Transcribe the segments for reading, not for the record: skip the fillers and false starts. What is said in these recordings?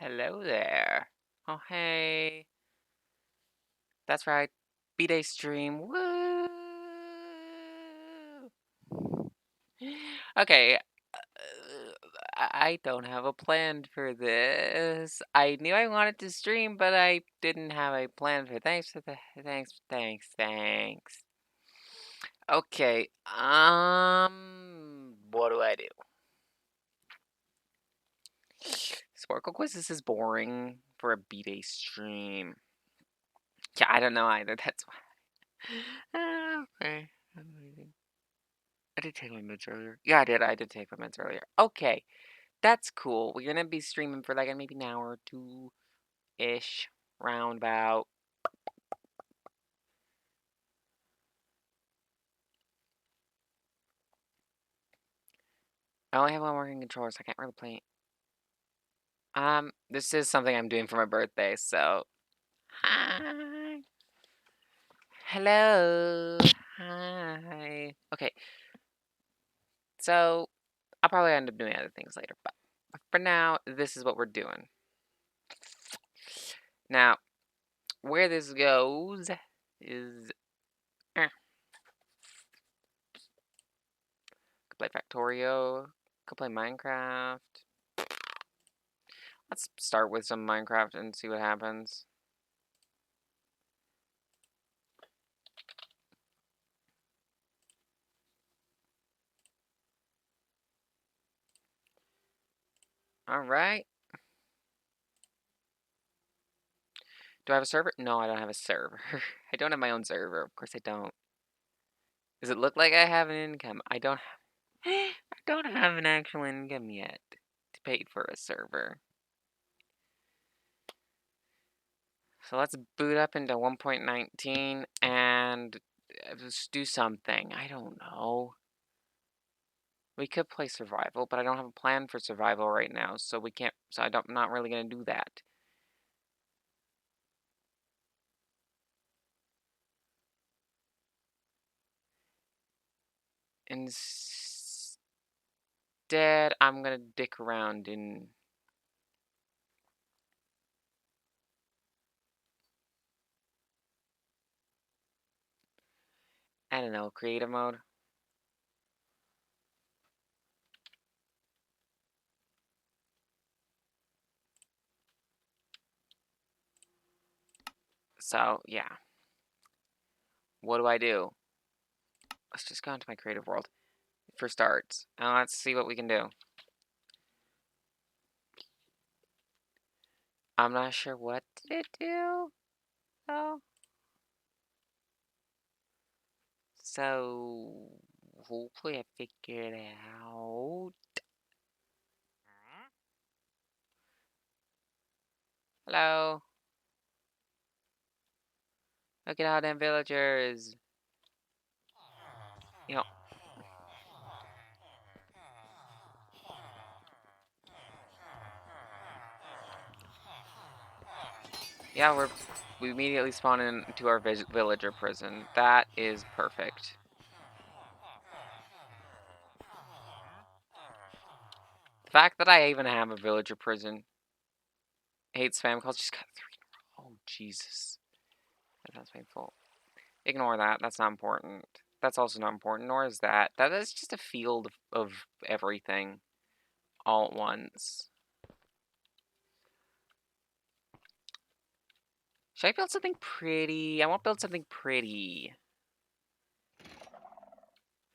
Hello there. Oh, hey. That's right. B-Day stream. Woo! Okay. I don't have a plan for this. I knew I wanted to stream, but I didn't have a plan for thanks. Okay. What do I do? Sparkle quizzes is boring for a B-Day stream. Yeah, I don't know either. That's why. Okay. I did take my meds earlier. Yeah, I did. I did take my meds earlier. Okay, that's cool. We're gonna be streaming for like maybe an hour or two-ish, roundabout. I only have one working controller, so I can't really play. This is something I'm doing for my birthday, so hi, hello, hi. Okay, so I'll probably end up doing other things later, but for now, this is what we're doing. Now, where this goes is could play Factorio, could play Minecraft. Let's start with some Minecraft and see what happens. Alright. Do I have a server? No, I don't have a server. I don't have my own server. Of course I don't. Does it look like I have an income? I don't have I don't have an actual income yet to pay for a server. So let's boot up into 1.19 and just do something. I don't know. We could play survival, but I don't have a plan for survival right now, so we can't. So I'm not really gonna do that. Instead, I'm gonna dick around in. I don't know, creative mode. So yeah, what do I do? Let's just go into my creative world for starts, and let's see what we can do. I'm not sure what to do, though. So hopefully I figure it out. Hello. Look at all them villagers. You know. Yeah, we immediately spawn into our villager prison. That is perfect. The fact that I even have a villager prison. Hate spam calls. Just got 3 in a row. Oh Jesus, that's painful. Ignore that. That's not important. That's also not important. Nor is that. That is just a field of everything, all at once. Should I build something pretty? I want to build something pretty. I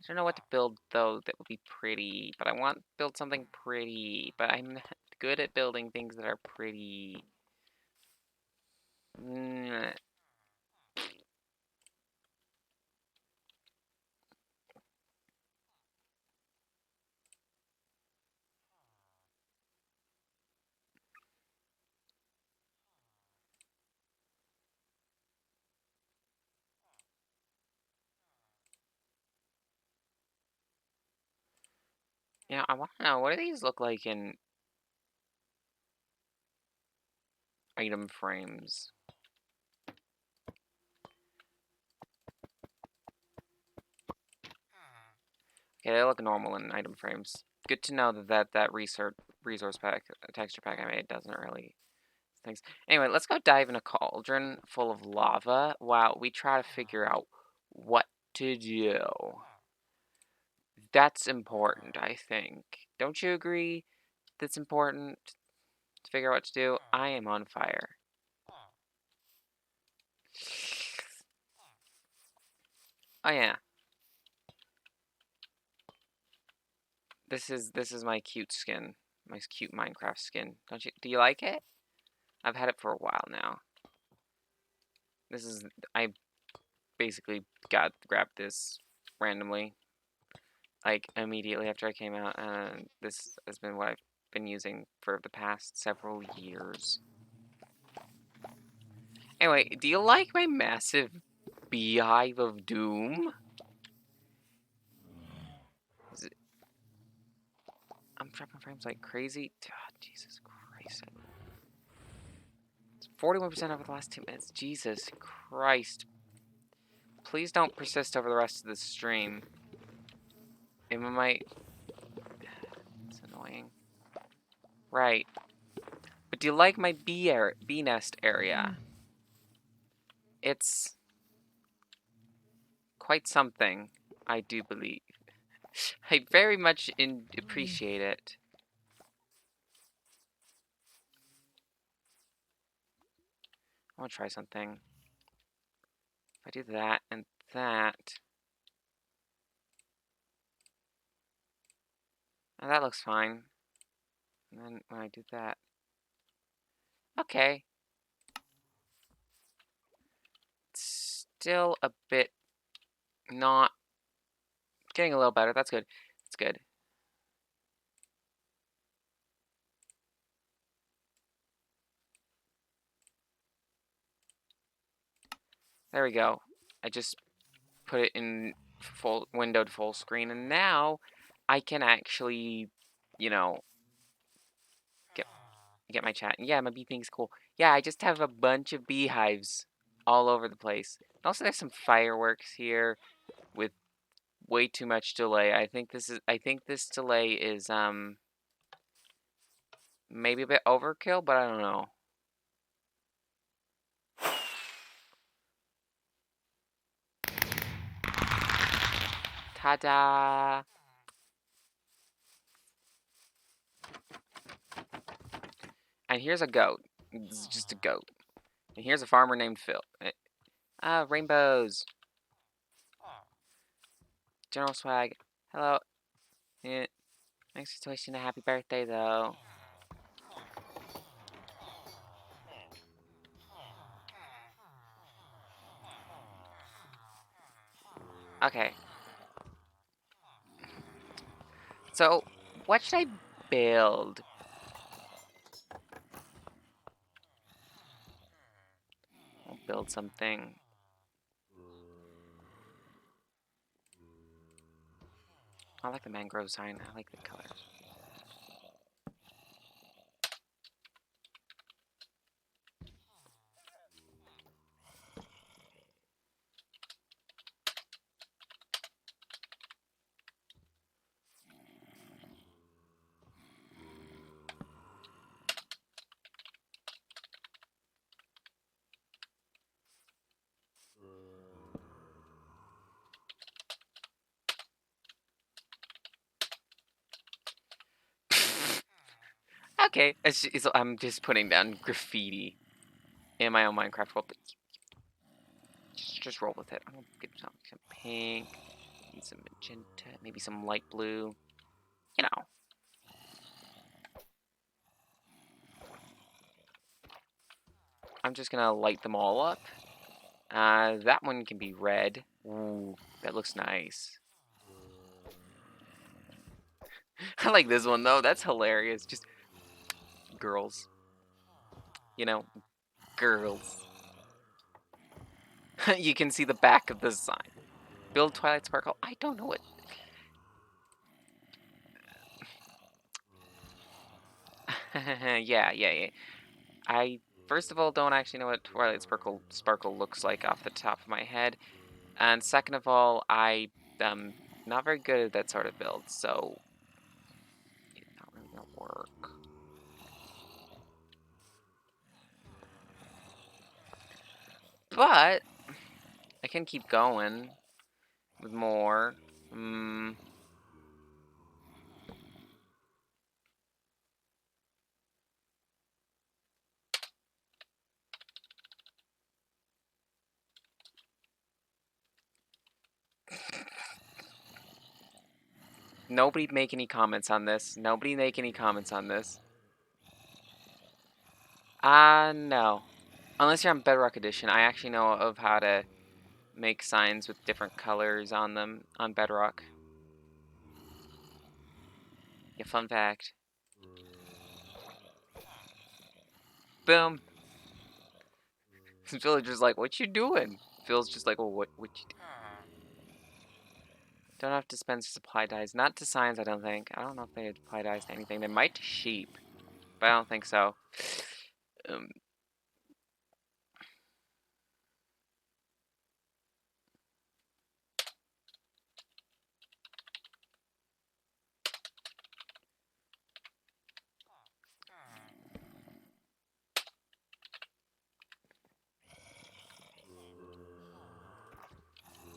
don't know what to build, though, that would be pretty. But I want to build something pretty. But I'm not good at building things that are pretty. Yeah, I want to know, what do these look like in item frames? Okay, they look normal in item frames. Good to know that research resource pack, texture pack I made doesn't really things. Anyway, let's go dive in a cauldron full of lava while we try to figure out what to do. That's important, I think. Don't you agree that's important to figure out what to do? I am on fire. Oh yeah. This is my cute skin. My cute Minecraft skin. Do you like it? I've had it for a while now. I basically grabbed this randomly, like immediately after I came out, and this has been what I've been using for the past several years. Anyway, do you like my massive beehive of doom? I'm dropping frames like crazy. God, Jesus Christ. 41% over the last 2 minutes. Jesus Christ. Please don't persist over the rest of the stream. It might... It's annoying. Right. But do you like my bee nest area? It's quite something, I do believe. I very much appreciate it. I want to try something. If I do that and that... Oh, that looks fine. And then when I do that... Okay. It's still a bit not... Getting a little better. That's good. It's good. There we go. I just put it in windowed full screen, and now I can actually, you know, get my chat. Yeah, my bee thing's cool. Yeah, I just have a bunch of beehives all over the place. And also, there's some fireworks here with way too much delay. I think this delay is maybe a bit overkill, but I don't know. Ta-da! And here's a goat. This is just a goat. And here's a farmer named Phil. Rainbows. General swag. Hello. Yeah. Thanks for wishing a happy birthday, though. Okay. So, what should I build? I'll build something. I like the mangrove sign. I like the colors. Okay, I'm just putting down graffiti in my own Minecraft world. Just roll with it. I'm gonna get some pink, need some magenta, maybe some light blue. You know. I'm just gonna light them all up. That one can be red. Ooh, that looks nice. I like this one though. That's hilarious. Just girls. You know, girls. You can see the back of the sign. Build Twilight Sparkle. I don't know what. Yeah. I first of all don't actually know what Twilight Sparkle looks like off the top of my head, and second of all, I am not very good at that sort of build, so not really gonna work. But I can keep going with more. Nobody make any comments on this. Nobody make any comments on this. No. Unless you're on Bedrock Edition, I actually know of how to make signs with different colors on them on Bedrock. Yeah, fun fact. Boom. Villager's like, what you doing? Phil's just like, well, what you do? Don't have to spend supply dyes. Not to signs, I don't think. I don't know if they apply dyes to anything. They might to sheep, but I don't think so. Um,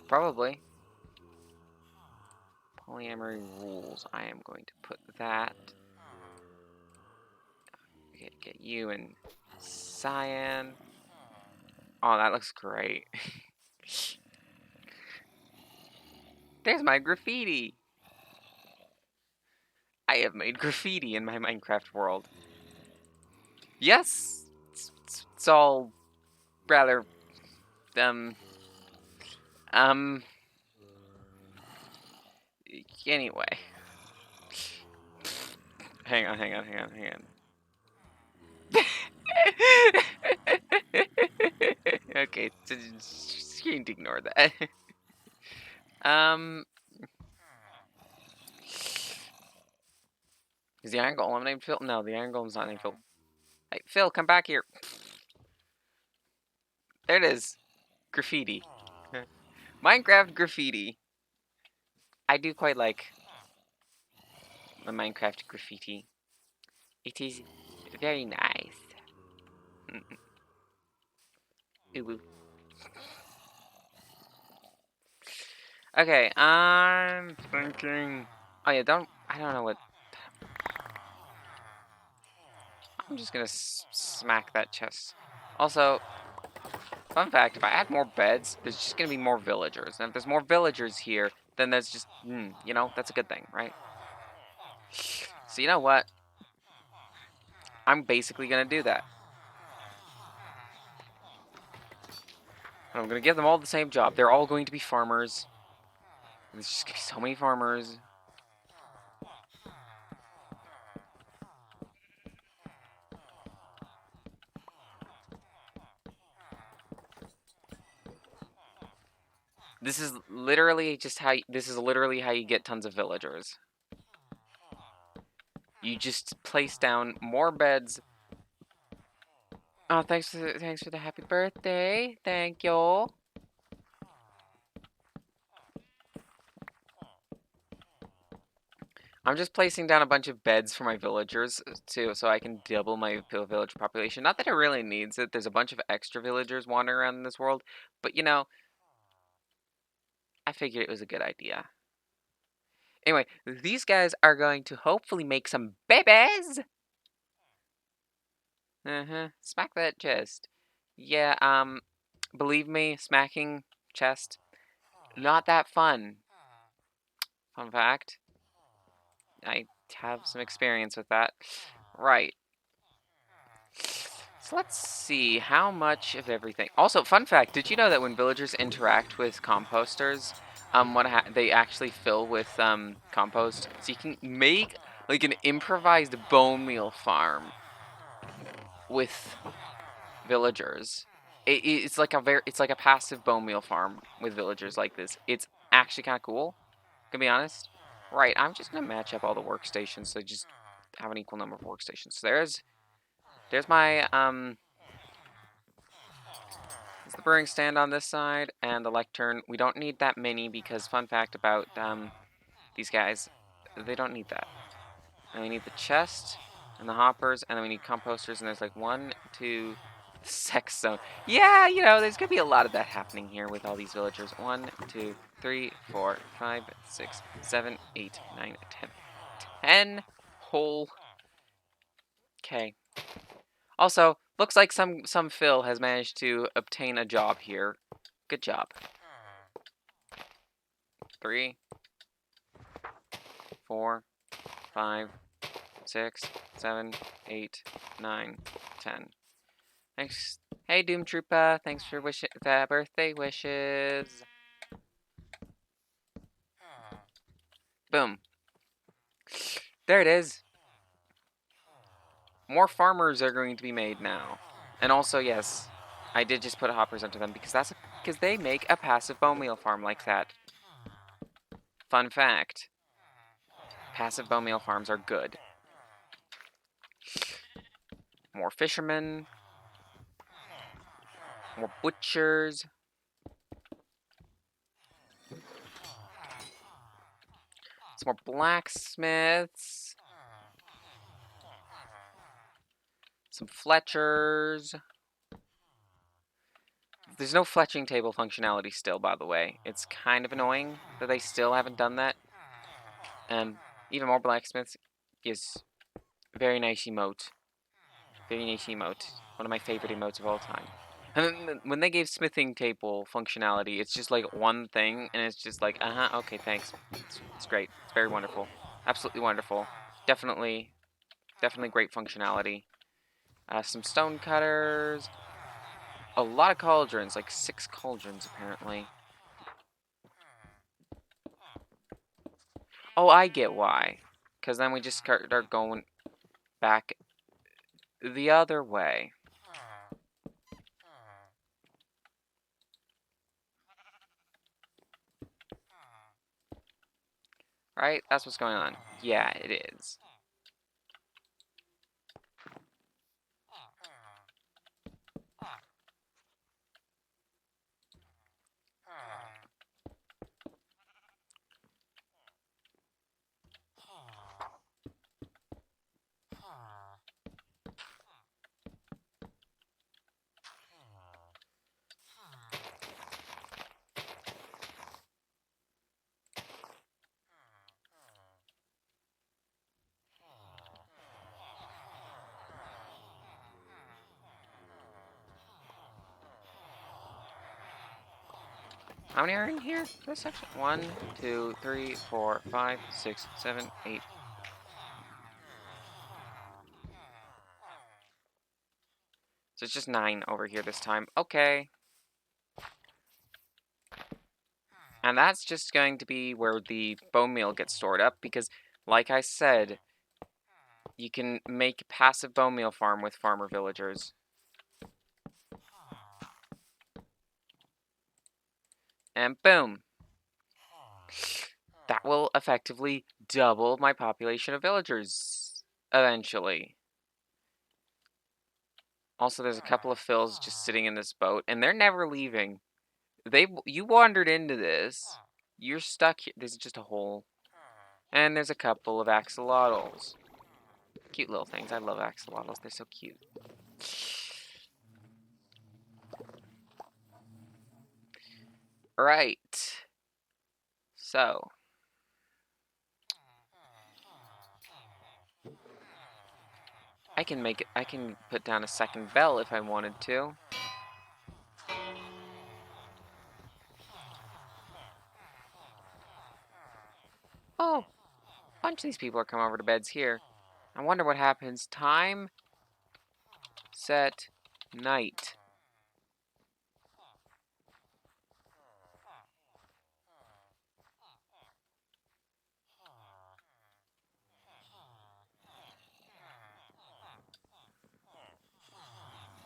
Probably. Polyamory rules. I am going to put that. Get you in cyan. Oh, that looks great. There's my graffiti. I have made graffiti in my Minecraft world. Yes, it's all rather anyway. Hang on. Okay, so just you need to ignore that. Is the Iron Golem named Phil? No, the Iron Golem's not named Phil. Hey, Phil, come back here. There it is. Graffiti. Minecraft graffiti. I do quite like the Minecraft graffiti. It is very nice. Ooh. Okay, I'm thinking. Oh yeah, I don't know what. I'm just gonna smack that chest. Also, fun fact: if I add more beds, there's just gonna be more villagers, and if there's more villagers here, then there's just, you know, that's a good thing, right? So you know what? I'm basically gonna do that. And I'm gonna give them all the same job. They're all going to be farmers. There's just gonna be so many farmers. This is literally how you get tons of villagers. You just place down more beds. Oh, thanks for the happy birthday. Thank you. I'm just placing down a bunch of beds for my villagers too, so I can double my village population. Not that it really needs it. There's a bunch of extra villagers wandering around in this world, but you know, I figured it was a good idea. Anyway, these guys are going to hopefully make some babies. Smack that chest. Yeah, believe me, smacking chest, not that fun. Fun fact. I have some experience with that. Right. So let's see how much of everything. Also, fun fact: did you know that when villagers interact with composters, they actually fill with compost, so you can make like an improvised bone meal farm with villagers. It's like it's like a passive bone meal farm with villagers like this. It's actually kind of cool. Gonna be honest. Right, I'm just gonna match up all the workstations so just have an equal number of workstations. So there's my there's the brewing stand on this side and the lectern. We don't need that many because fun fact about these guys, they don't need that. And we need the chest and the hoppers, and then we need composters, and there's like 1, 2, sex zone. Yeah, you know, there's gonna be a lot of that happening here with all these villagers. 1, 2, 3, 4, 5, 6, 7, 8, 9, 10. 10 whole. Okay. Also, looks like some Phil has managed to obtain a job here. Good job. 3, 4, 5, 6, 7, 8, 9, 10. Thanks. Hey, Doom Troopa. Thanks for the birthday wishes. Boom. There it is. More farmers are going to be made now. And also, yes, I did just put hoppers under them because they make a passive bone meal farm like that. Fun fact. Passive bone meal farms are good. More fishermen. More butchers. Some more blacksmiths. Some fletchers. There's no fletching table functionality still, by the way. It's kind of annoying that they still haven't done that. Even more blacksmiths is very nice emote. Very nice emote. One of my favorite emotes of all time. And then when they gave smithing table functionality, it's just like one thing, and it's just like, okay, thanks. It's great. It's very wonderful. Absolutely wonderful. Definitely great functionality. Some stone cutters. A lot of cauldrons, like 6 cauldrons apparently. Oh, I get why. Because then we just start going back the other way. Right? That's what's going on. Yeah, it is. How many are in here? This section? 1, 2, 3, 4, 5, 6, 7, 8. So it's just 9 over here this time. Okay. And that's just going to be where the bone meal gets stored up because, like I said, you can make passive bone meal farm with farmer villagers. And boom. That will effectively double my population of villagers eventually. Also, there's a couple of Phils just sitting in this boat, and they're never leaving. You wandered into this. You're stuck here. There's just a hole. And there's a couple of axolotls. Cute little things. I love axolotls. They're so cute. Right. So. I can put down a second bell if I wanted to. Oh, a bunch of these people are coming over to beds here. I wonder what happens. Time, set, night.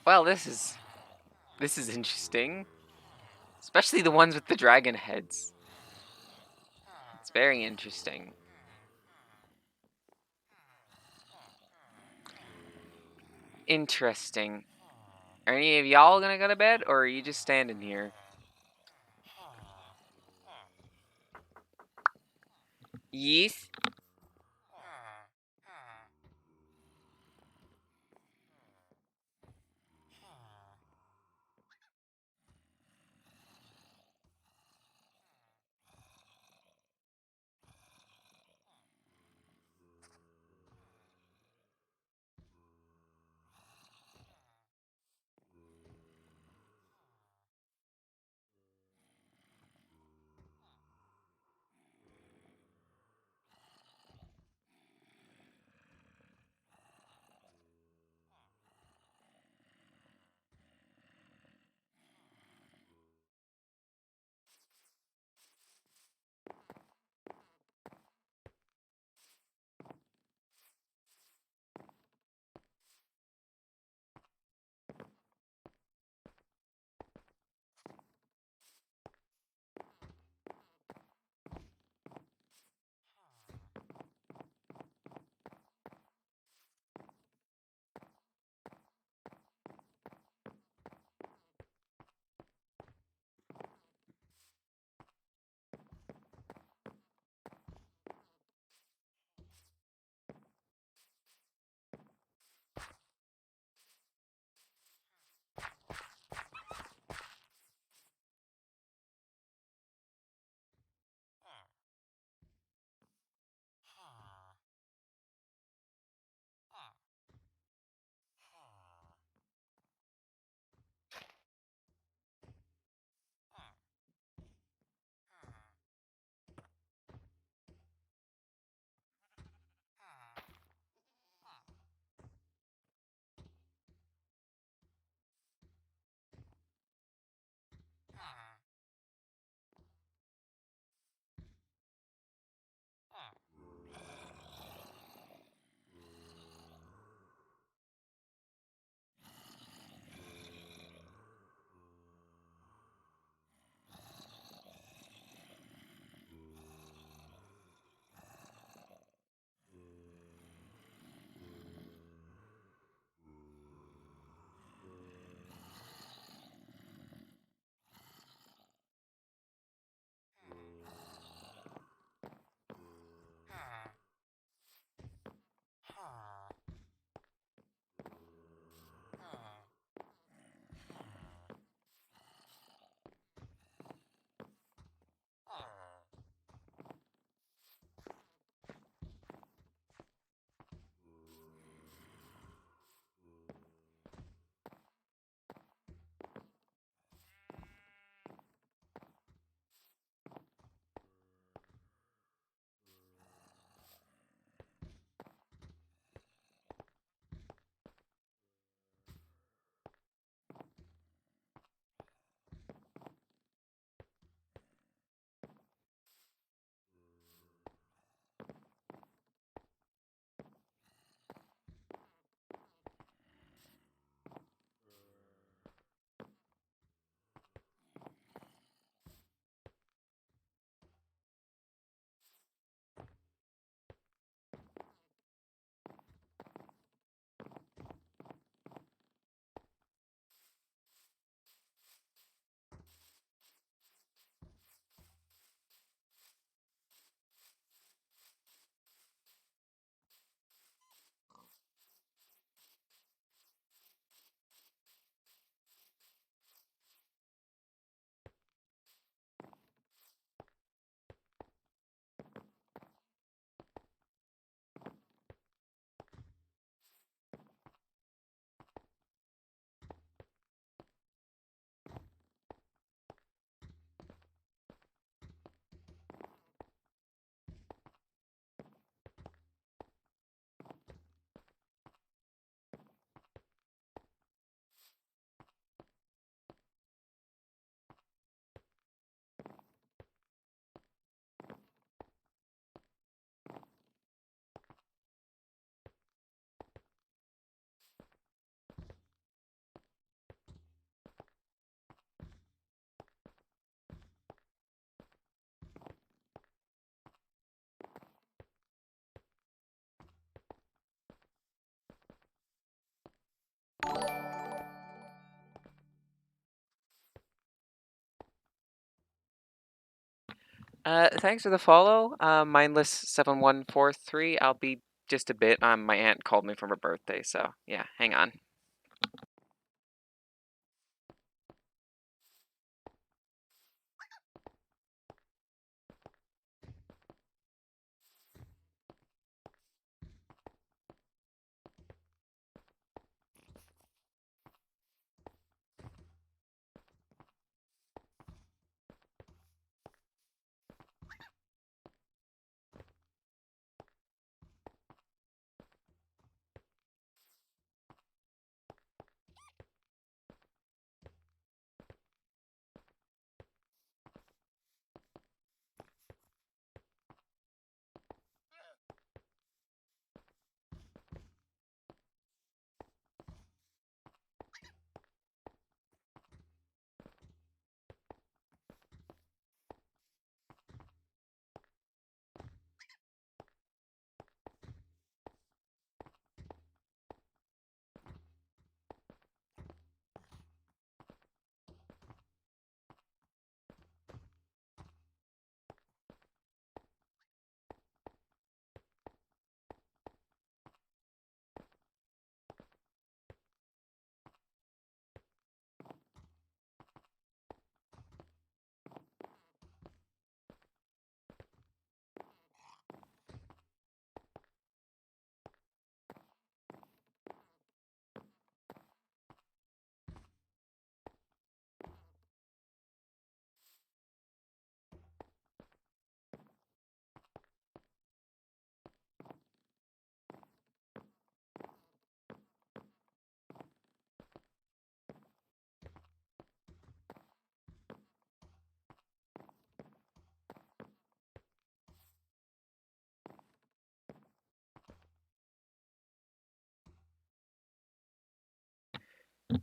Well, this is interesting. Especially the ones with the dragon heads. It's very interesting. Interesting. Are any of y'all gonna go to bed, or are you just standing here? Yes. Thanks for the follow. Mindless7143. I'll be just a bit. My aunt called me from her birthday, so yeah, hang on.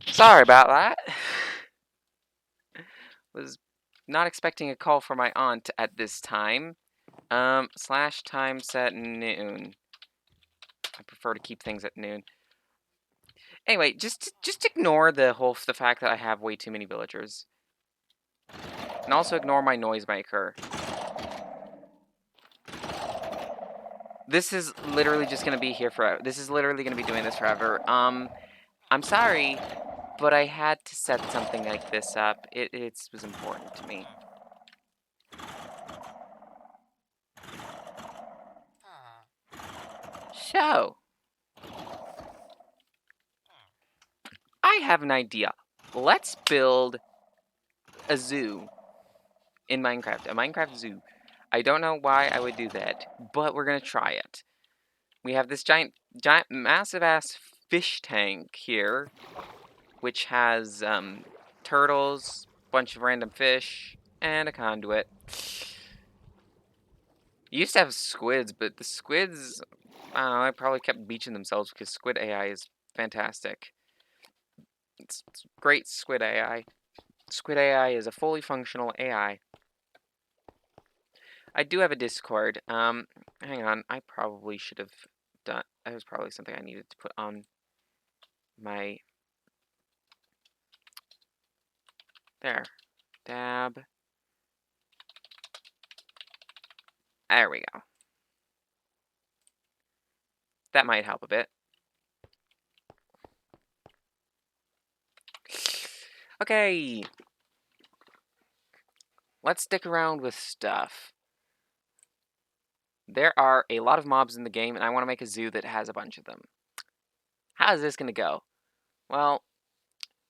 Sorry about that. Was not expecting a call from my aunt at this time. Slash time set noon. I prefer to keep things at noon. Anyway, just ignore the fact that I have way too many villagers. And also ignore my noisemaker. This is literally just gonna be here forever. This is literally gonna be doing this forever. I'm sorry, but I had to set something like this up. It was important to me. So, I have an idea. Let's build a zoo in Minecraft, a Minecraft zoo. I don't know why I would do that, but we're gonna try it. We have this giant, massive-ass fish tank here, which has, turtles, bunch of random fish, and a conduit. Used to have squids, but the squids, I don't know, they probably kept beaching themselves because squid AI is fantastic. It's great squid AI. Squid AI is a fully functional AI. I do have a Discord. Hang on, I probably should have done. That was probably something I needed to put on my. There. Dab. There we go. That might help a bit. Okay. Let's stick around with stuff. There are a lot of mobs in the game, and I want to make a zoo that has a bunch of them. How is this going to go? Well,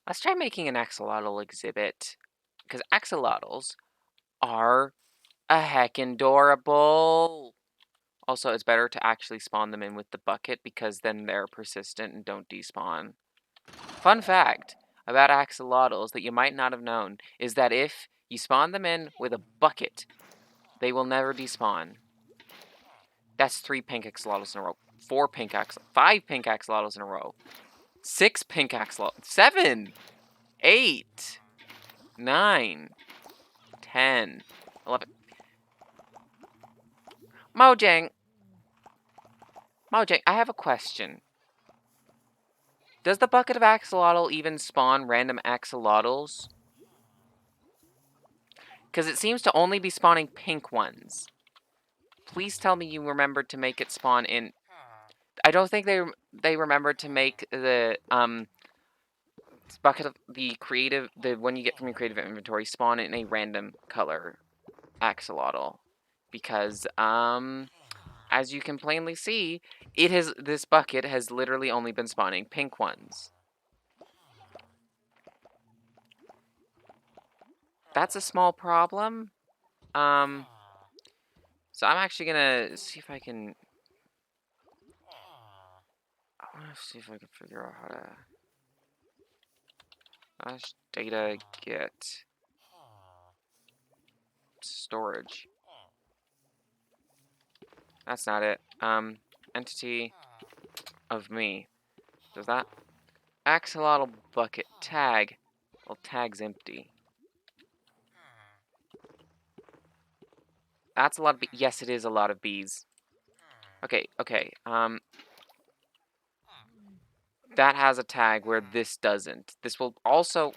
let's try making an axolotl exhibit. Because axolotls are a heckin' adorable. Also, it's better to actually spawn them in with the bucket because then they're persistent and don't despawn. Fun fact about axolotls that you might not have known is that if you spawn them in with a bucket, they will never despawn. That's 3 pink axolotls in a row. 5 pink axolotls in a row. 6 pink axolotls. 7, 8, 9, 10, 11. Mojang, I have a question. Does the bucket of axolotl even spawn random axolotls? Because it seems to only be spawning pink ones. Please tell me you remembered to make it spawn in... I don't think they remembered to make the bucket of the one you get from your creative inventory spawn in a random color axolotl. Because as you can plainly see, this bucket has literally only been spawning pink ones. That's a small problem. So I'm actually gonna see if I can... I wanna see if I can figure out how to... data get... storage. That's not it. Entity of me. Does that? Axolotl bucket tag. Well, tag's empty. That's a lot of bees. Yes, it is a lot of bees. Okay, okay. That has a tag where this doesn't. This will also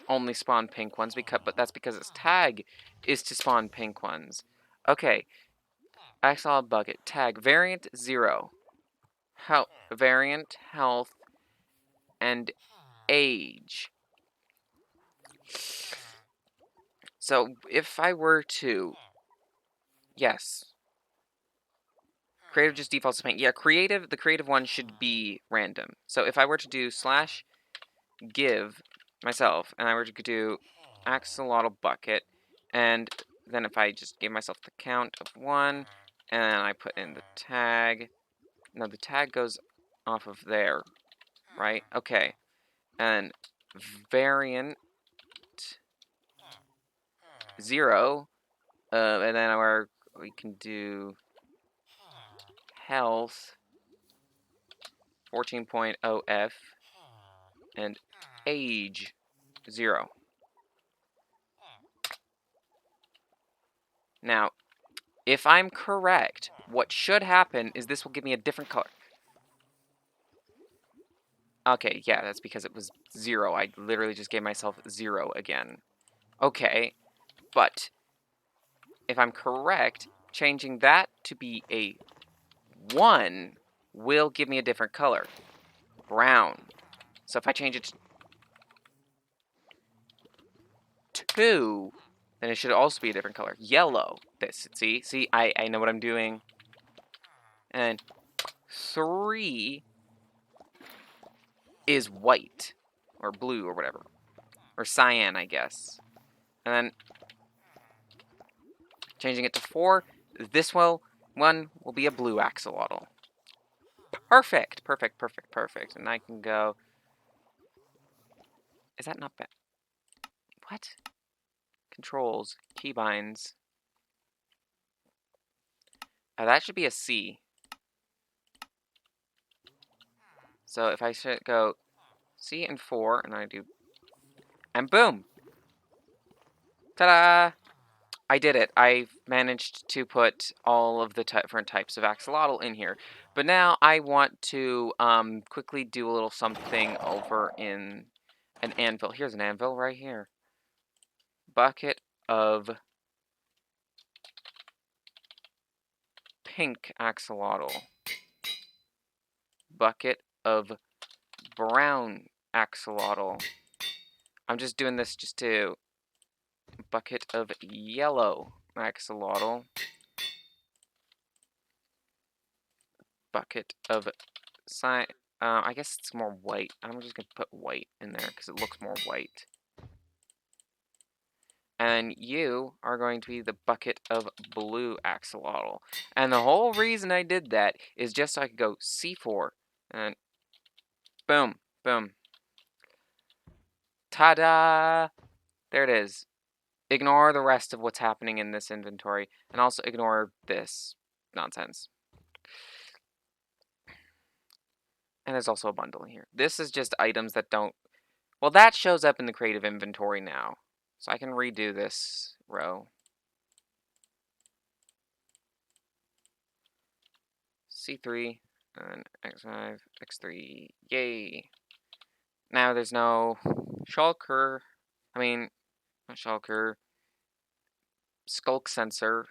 only spawn pink ones, but that's because its tag is to spawn pink ones. Okay. Axolotl bucket tag variant 0. Variant health and age. So if I were to... Yes. Creative just defaults to pink. Yeah, the creative one should be random. So if I were to do / give myself, and I were to do axolotl bucket, and then if I just gave myself the count of 1, and I put in the tag... No, the tag goes off of there, right? Okay. And variant 0, and then we can do health 14.0f and age 0. Now, if I'm correct, what should happen is this will give me a different color. Okay, yeah, that's because it was 0. I literally just gave myself 0 again. Okay, but if I'm correct, changing that to be a 1 will give me a different color. Brown. So if I change it to 2, then it should also be a different color. Yellow. See, I know what I'm doing. And 3 is white. Or blue, or whatever. Or cyan, I guess. And then changing it to 4, this one will be a blue axolotl. Perfect, perfect, perfect, perfect. And I can go... Is that not bad? What? Controls, keybinds. That should be a C. So if I should go C and 4, and I do... And boom! Ta-da! I did it. I managed to put all of the different types of axolotl in here. But now I want to quickly do a little something over in an anvil. Here's an anvil right here. Bucket of pink axolotl. Bucket of brown axolotl. I'm just doing this just to... Bucket of yellow axolotl. Bucket of I guess it's more white. I'm just gonna put white in there because it looks more white. And you are going to be the bucket of blue axolotl. And the whole reason I did that is just so I could go C4 and boom, boom. Ta-da! There it is. Ignore the rest of what's happening in this inventory, and also ignore this nonsense. And there's also a bundle in here. This is just items that don't... Well, that shows up in the creative inventory now. So I can redo this row. C3, and X5, X3, yay! Now there's no shulker. I mean, not shulker. skulk sensor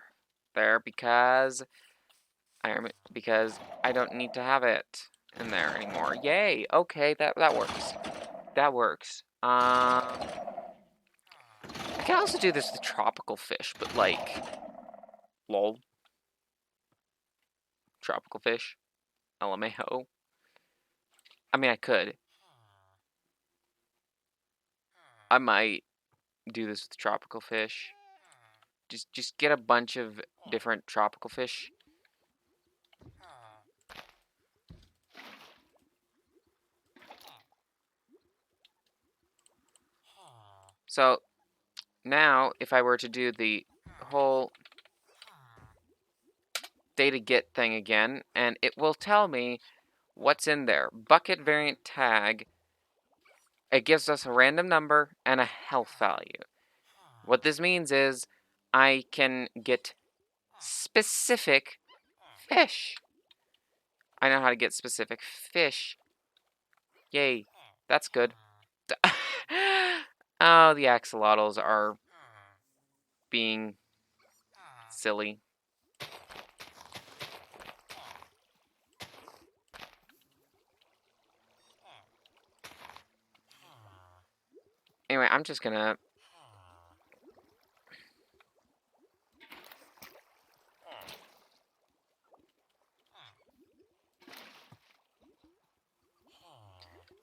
there because I don't need to have it in there anymore. Yay! Okay, that works. That works. I can also do this with tropical fish, but like, lol, tropical fish, LMAO. I mean, I could. I might do this with tropical fish. Just get a bunch of different tropical fish. So now, if I were to do the whole data get thing again, and it will tell me what's in there. Bucket variant tag. It gives us a random number and a health value. What this means is I can get specific fish. I know how to get specific fish. Yay. That's good. Oh, the axolotls are being silly. Anyway, I'm just gonna...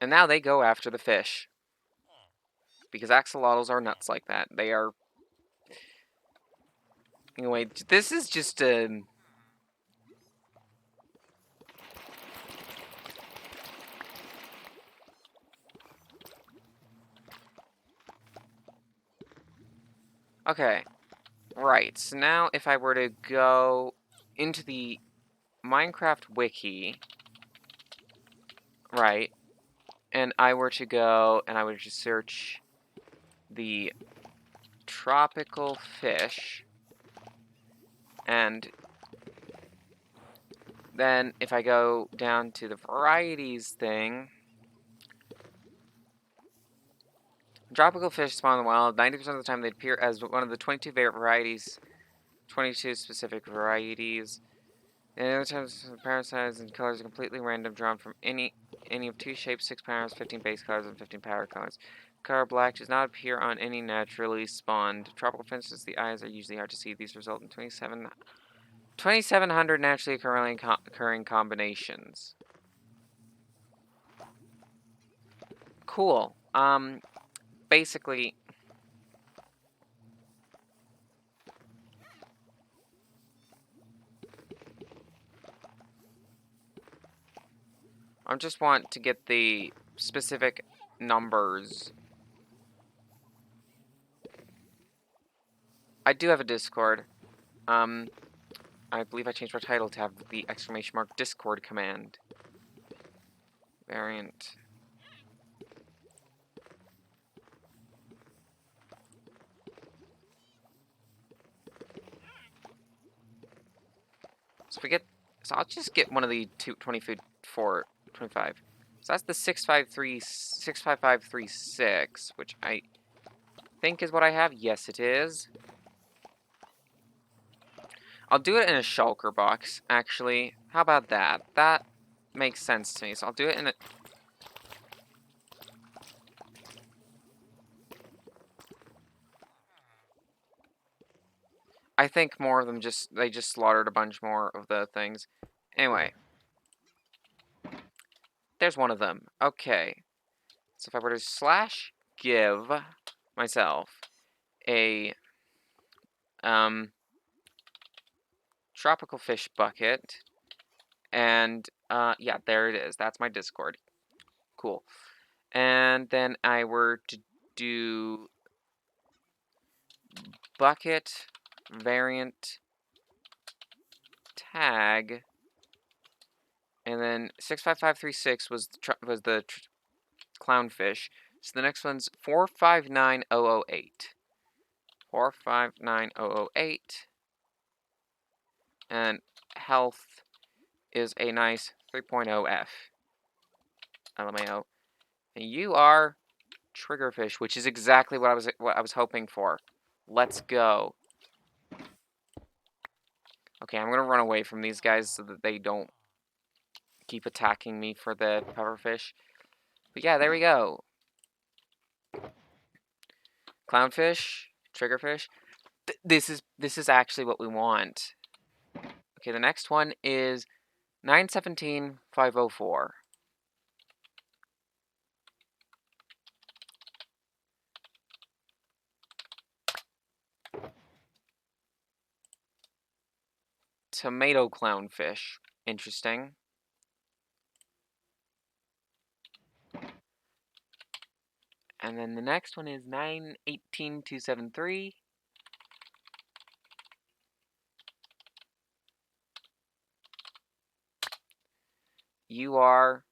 And now they go after the fish. Because axolotls are nuts like that. They are... Anyway, this is just a... Okay. Right, so now if I were to go into the Minecraft wiki, right, and I were to go and I were to search the tropical fish, and then if I go down to the varieties thing, tropical fish spawn in the wild. 90% of the time they appear as one of the 22 varieties, 22 specific varieties. And the other times, parent size and colors are completely random, drawn from any of two shapes, 6 patterns, 15 base colors, and 15 power colors. Color black does not appear on any naturally spawned tropical finches. The eyes are usually hard to see. These result in 2,700 naturally occurring combinations. Cool. Basically, I just want to get the specific numbers. I do have a Discord. I believe I changed my title to have the exclamation mark Discord command. Variant. So I'll just get one of the 25. So that's the 65536, which I think is what I have. Yes, it is. I'll do it in a shulker box, actually. How about that? That makes sense to me. So I'll do it in a... I think more of them they just slaughtered a bunch more of the things. Anyway. There's one of them. Okay. So if I were to slash give myself a tropical fish bucket, and yeah, there it is. That's my Discord. Cool. And then I were to do bucket variant tag, and then 65536 was the clownfish. So the next one's 459008. 459008. And health is a nice 3.0F. LMAO. And you are triggerfish, which is exactly what I was hoping for. Let's go. Okay, I'm gonna run away from these guys so that they don't keep attacking me for the pufferfish. But yeah, there we go. Clownfish, triggerfish. This is actually what we want. Okay, the next one is 917504. Tomato clownfish. Interesting. And then the next one is 918273. You are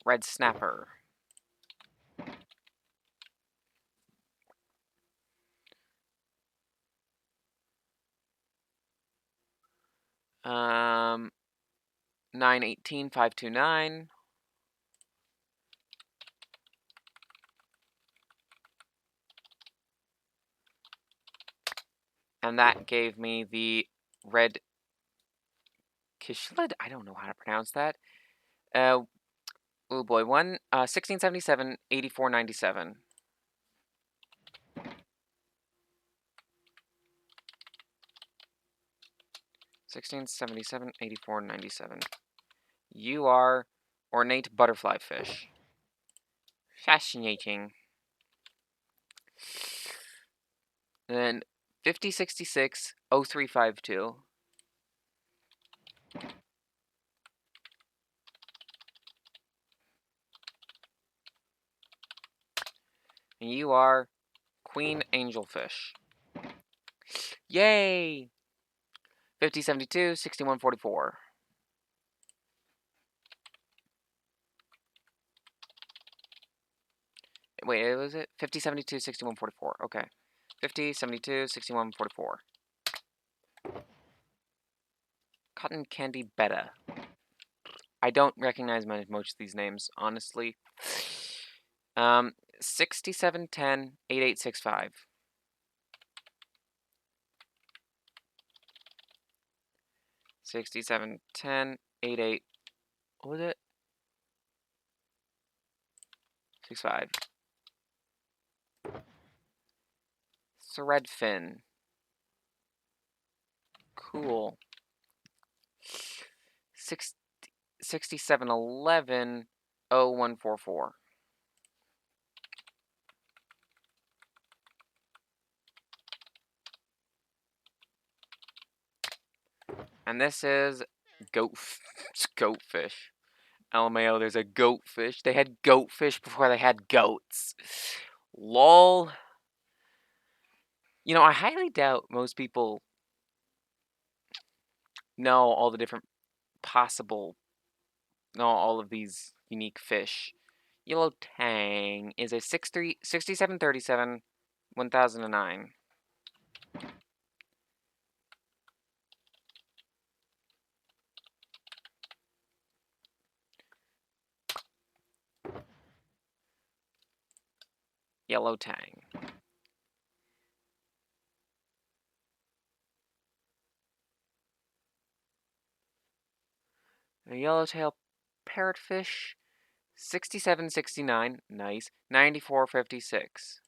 red snapper. Um, 918529. And that gave me the red kishlid. I don't know how to pronounce that. Oh boy, 1677 8497. 1677 8497. You are ornate butterfly fish. Fascinating. Then 5066 0352. And you are queen angelfish. Yay! 5072 6144. Wait, was it 5072 6144? Okay. 5072 6144. Cotton candy beta. I don't recognize most of these names, honestly. 6710 8865. 6710 88. What was it? 65. Threadfin. Cool. 6711 0144. And this is goatfish. LMAO, there's a goatfish. They had goatfish before they had goats. Lol. You know, I highly doubt most people know all the different possible, know all of these unique fish. Yellow Tang is a 6737 1009. Yellow Tang. A yellowtail parrotfish, 6769, nice, 9456.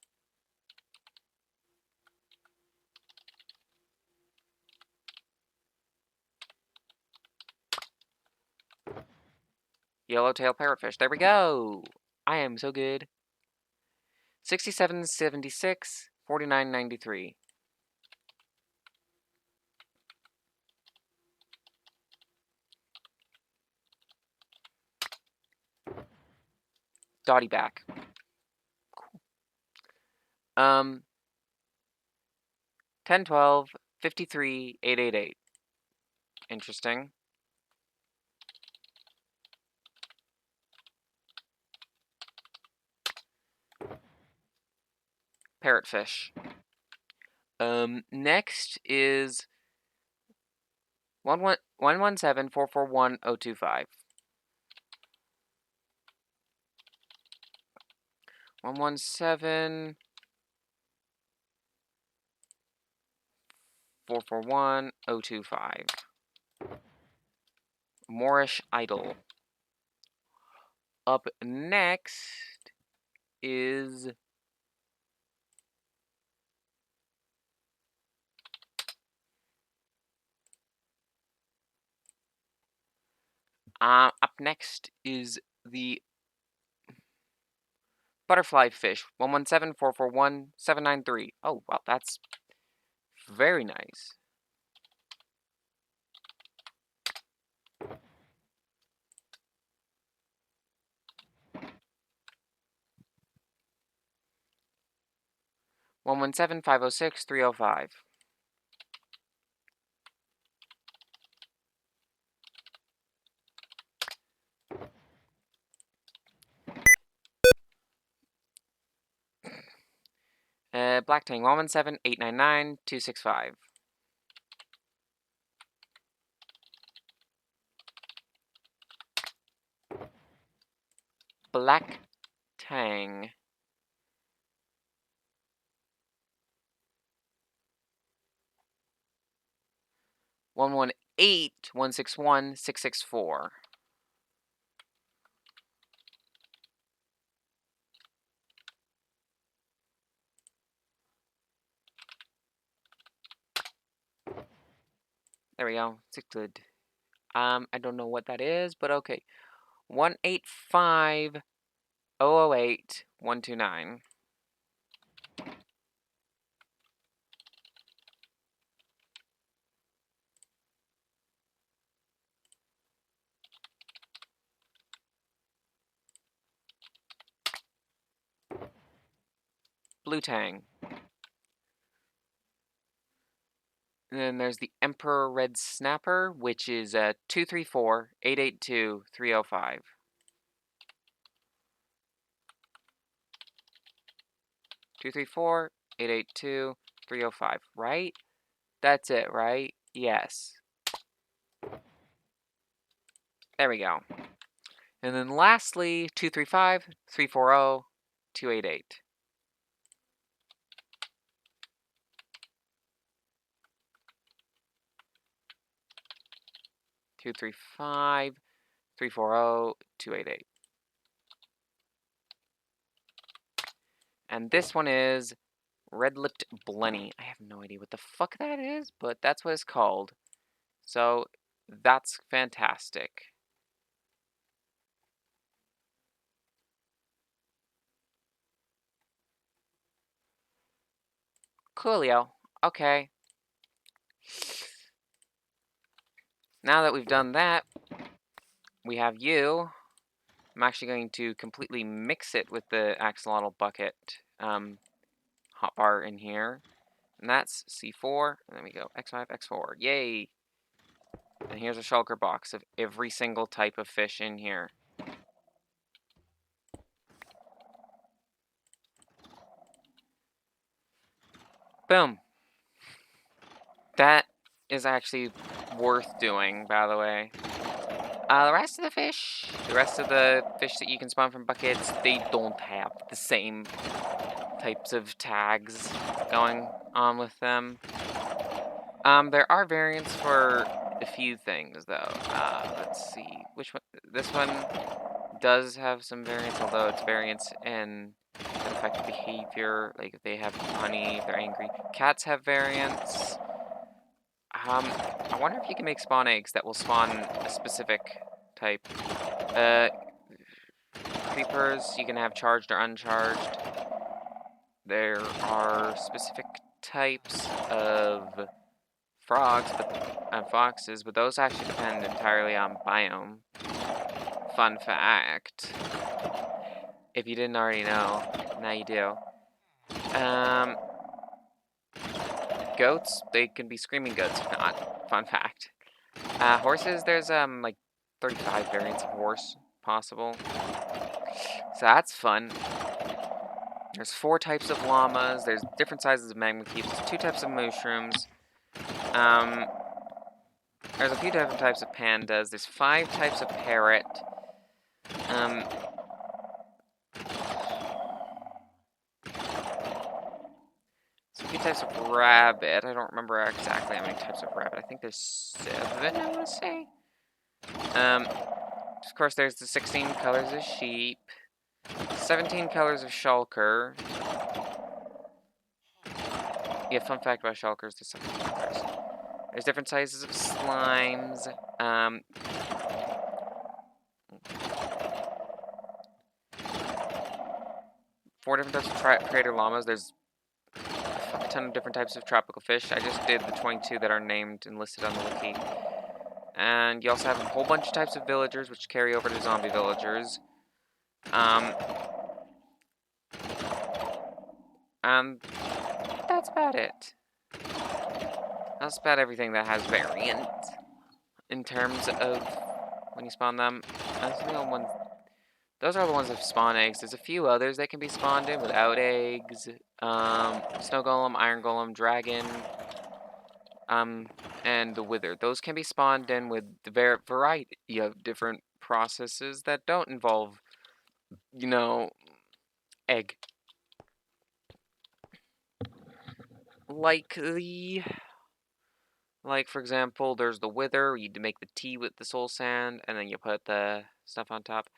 Yellowtail parrotfish, there we go! I am so good. 6776, 4993. Dotty back. Cool. 1012 53 888. Interesting. Parrotfish. Next is 117 441 025. 117 441 025. Moorish idol. Up next is the butterfly fish. 117-441-793. Oh, wow, that's very nice. One 506-305. Black Tang 117-899-265. Black Tang. 118-161-664. There we go. It's good. I don't know what that is, but okay. 185-008-129. Blue Tang. And then there's the Emperor Red Snapper, which is 234-882-305. 234-882-305, right? That's it, right? Yes. There we go. And then lastly, 235-340-288. 235-340-288. And this one is Red-Lipped Blenny. I have no idea what the fuck that is, but that's what it's called. So that's fantastic. Coolio. Okay. Now that we've done that, we have you. I'm actually going to completely mix it with the axolotl bucket hotbar in here. And that's C4. And then we go X5, X4. Yay! And here's a shulker box of every single type of fish in here. Boom. That is actually worth doing, by the way. The rest of the fish that you can spawn from buckets, they don't have the same types of tags going on with them. There are variants for a few things, though. Let's see. Which one? This one does have some variants, although it's variants in that affect behavior, like if they have honey, if they're angry. Cats have variants. I wonder if you can make spawn eggs that will spawn a specific type. Creepers, you can have charged or uncharged. There are specific types of frogs, foxes, but those actually depend entirely on biome. Fun fact. If you didn't already know, now you do. Goats, they can be screaming goats if not. Fun fact. Horses, there's like 35 variants of horse possible. So that's fun. There's 4 types of llamas. There's different sizes of magma cubes. 2 types of mushrooms. There's a few different types of pandas. There's 5 types of parrot. There's a few types of rabbit. I don't remember exactly how many types of rabbit. I think there's 7, I want to say. Of course, there's the 16 colors of sheep, 17 colors of shulker. Yeah, fun fact about shulkers, there's 17 colors. There's different sizes of slimes. 4 different types of crater llamas. There's a ton of different types of tropical fish. I just did the 22 that are named and listed on the wiki. And you also have a whole bunch of types of villagers, which carry over to zombie villagers. And that's about it. That's about everything that has variant in terms of when you spawn them. Those are the ones that spawn eggs. There's a few others that can be spawned in without eggs. Snow Golem, Iron Golem, Dragon, and the Wither. Those can be spawned in with the variety of different processes that don't involve, egg. Like for example, there's the Wither. You make the tea with the soul sand, and then you put the stuff on top.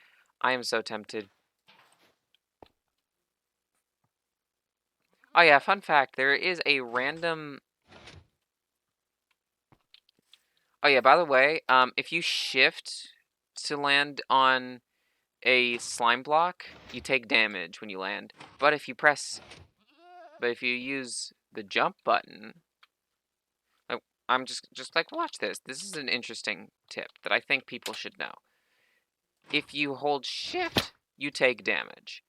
I am so tempted. Oh yeah, fun fact, there is a random... Oh yeah, by the way, if you shift to land on a slime block, you take damage when you land. But if you use the jump button, I'm just like, watch this. This is an interesting tip that I think people should know. If you hold shift, you take damage.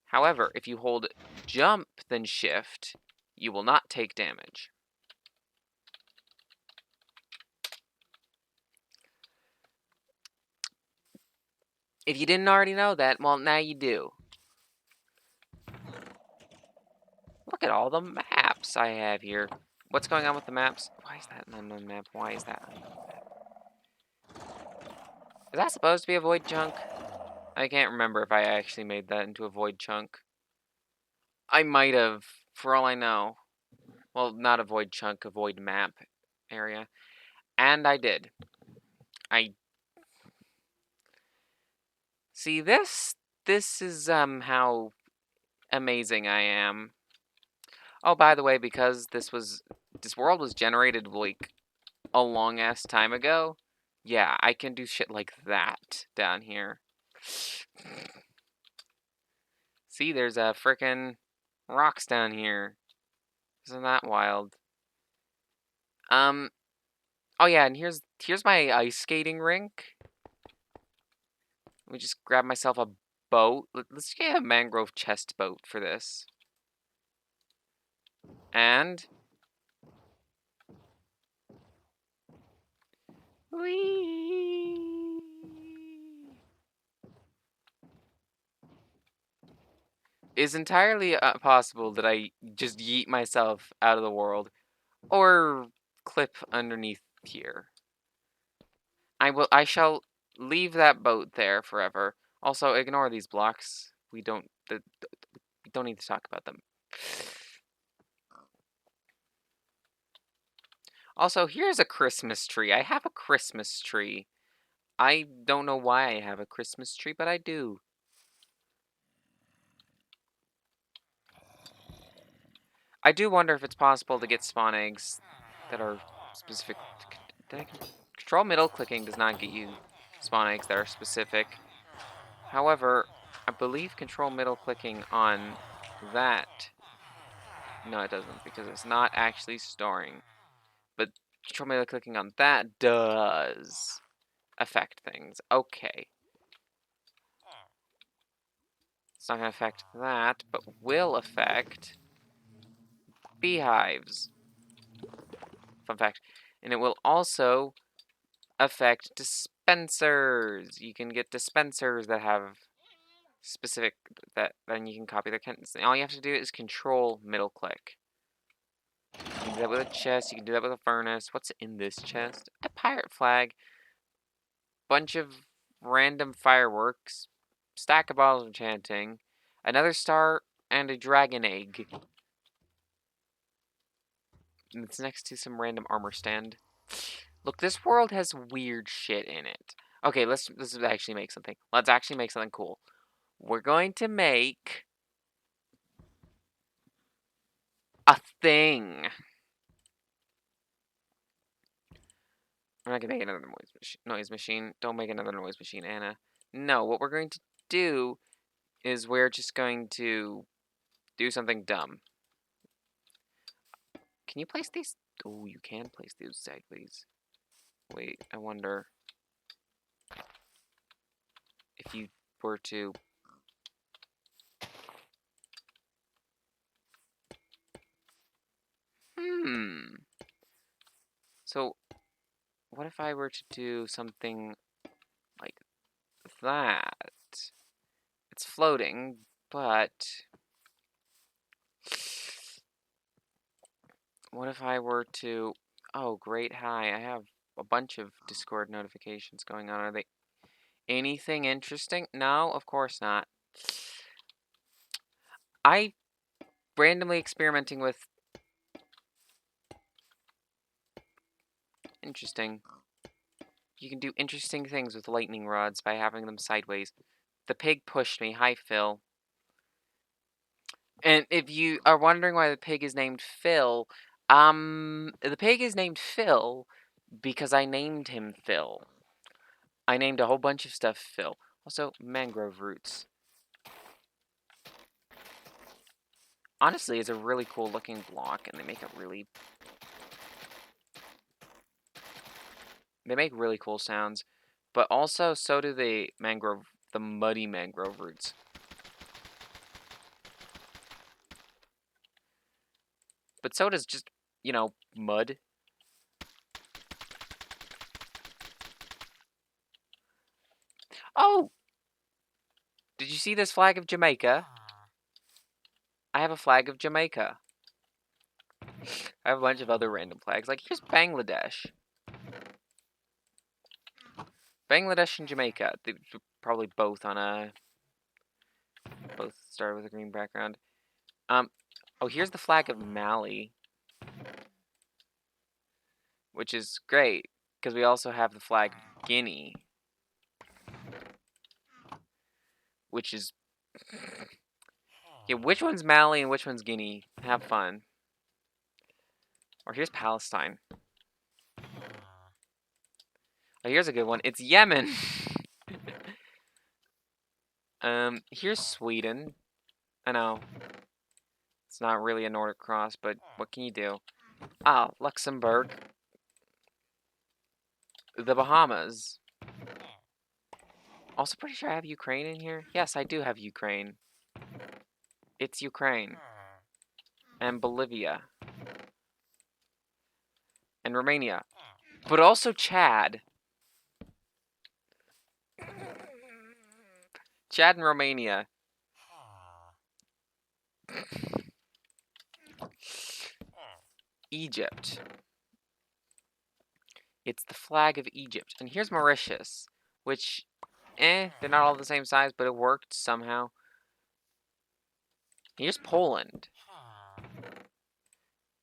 However, if you hold jump, then shift, you will not take damage. If you didn't already know that, well, now you do. Look at all the maps I have here. What's going on with the maps? Why is that an unknown map? Why is that an unknown map? Is that supposed to be a void chunk? I can't remember if I actually made that into a void chunk. I might have, for all I know. Well, not a void chunk, a void map area. And I did. See, this is how amazing I am. Oh, by the way, because this world was generated like a long ass time ago, yeah, I can do shit like that down here. See, there's a frickin' rocks down here. Isn't that wild? Oh yeah, and here's my ice skating rink. Let me just grab myself a boat. Let's get a mangrove chest boat for this. And whee! It's entirely possible that I just yeet myself out of the world, or clip underneath here. I shall leave that boat there forever. Also, ignore these blocks. We don't need to talk about them. Also, here's a Christmas tree. I have a Christmas tree. I don't know why I have a Christmas tree, but I do. I do wonder if it's possible to get spawn eggs that are specific. Control middle clicking does not get you spawn eggs that are specific. However, I believe control middle clicking on that... No, it doesn't, because it's not actually storing. But control middle clicking on that does affect things. Okay. It's not going to affect that, but will affect beehives. Fun fact. And it will also affect dispensers. You can get dispensers that have specific, that then you can copy their contents. All you have to do is control middle click. You can do that with a chest, you can do that with a furnace. What's in this chest? A pirate flag, bunch of random fireworks, stack of bottles of enchanting, another star, and a dragon egg. And it's next to some random armor stand. Look, this world has weird shit in it. Okay, let's actually make something. Let's actually make something cool. We're going to make a thing. I'm not gonna make another noise machine. Don't make another noise machine, Anna. No, what we're going to do is we're just going to do something dumb. Can you place these? Oh, you can place these sideways. Wait, I wonder if you were to... So, what if I were to do something like that? It's floating, but... What if I were to... Oh, great, hi. I have a bunch of Discord notifications going on. Are they anything interesting? No, of course not. I randomly experimenting with... Interesting. You can do interesting things with lightning rods by having them sideways. The pig pushed me. Hi, Phil. And if you are wondering why the pig is named Phil, the pig is named Phil because I named him Phil. I named a whole bunch of stuff Phil. Also, mangrove roots. Honestly, it's a really cool looking block, and they make really cool sounds. But also, so do the muddy mangrove roots. But so does just, mud. Oh! Did you see this flag of Jamaica? I have a flag of Jamaica. I have a bunch of other random flags. Like, here's Bangladesh. Bangladesh and Jamaica. They probably both on a... Both started with a green background. Oh, here's the flag of Mali. Which is great, because we also have the flag of Guinea. Which is... Yeah, which one's Mali and which one's Guinea? Have fun. Or here's Palestine. Oh, here's a good one. It's Yemen. Here's Sweden. I know. It's not really a Nordic cross, but what can you do? Ah, Luxembourg. The Bahamas. Also pretty sure I have Ukraine in here. Yes, I do have Ukraine. It's Ukraine. And Bolivia. And Romania. But also Chad. Chad and Romania. Egypt. It's the flag of Egypt. And here's Mauritius, which, they're not all the same size, but it worked somehow. Here's Poland.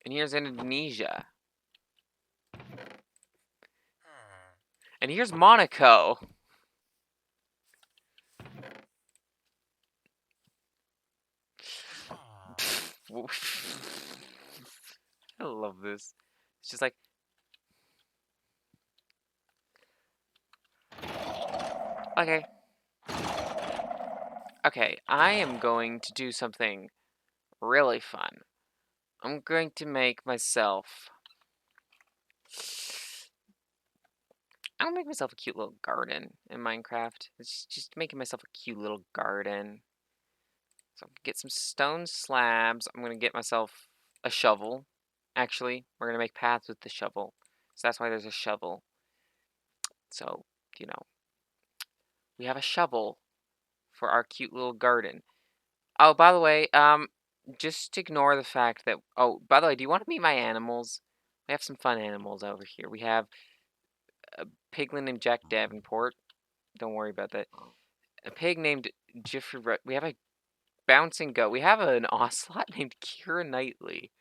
And here's Indonesia. And here's Monaco. I love this. It's just like... Okay. Okay, I am going to do something really fun. I'm going to make myself... I'm gonna make myself a cute little garden in Minecraft. It's just making myself a cute little garden. So I'm gonna get some stone slabs. I'm gonna get myself a shovel. Actually, we're gonna make paths with the shovel. So that's why there's a shovel. So, we have a shovel for our cute little garden. Oh, by the way, just ignore the fact that... Oh, by the way, do you want to meet my animals? We have some fun animals over here. We have a piglin named Jack Davenport. Don't worry about that. A pig named Jeffrey... We have a bouncing goat. We have an ocelot named Kira Knightley.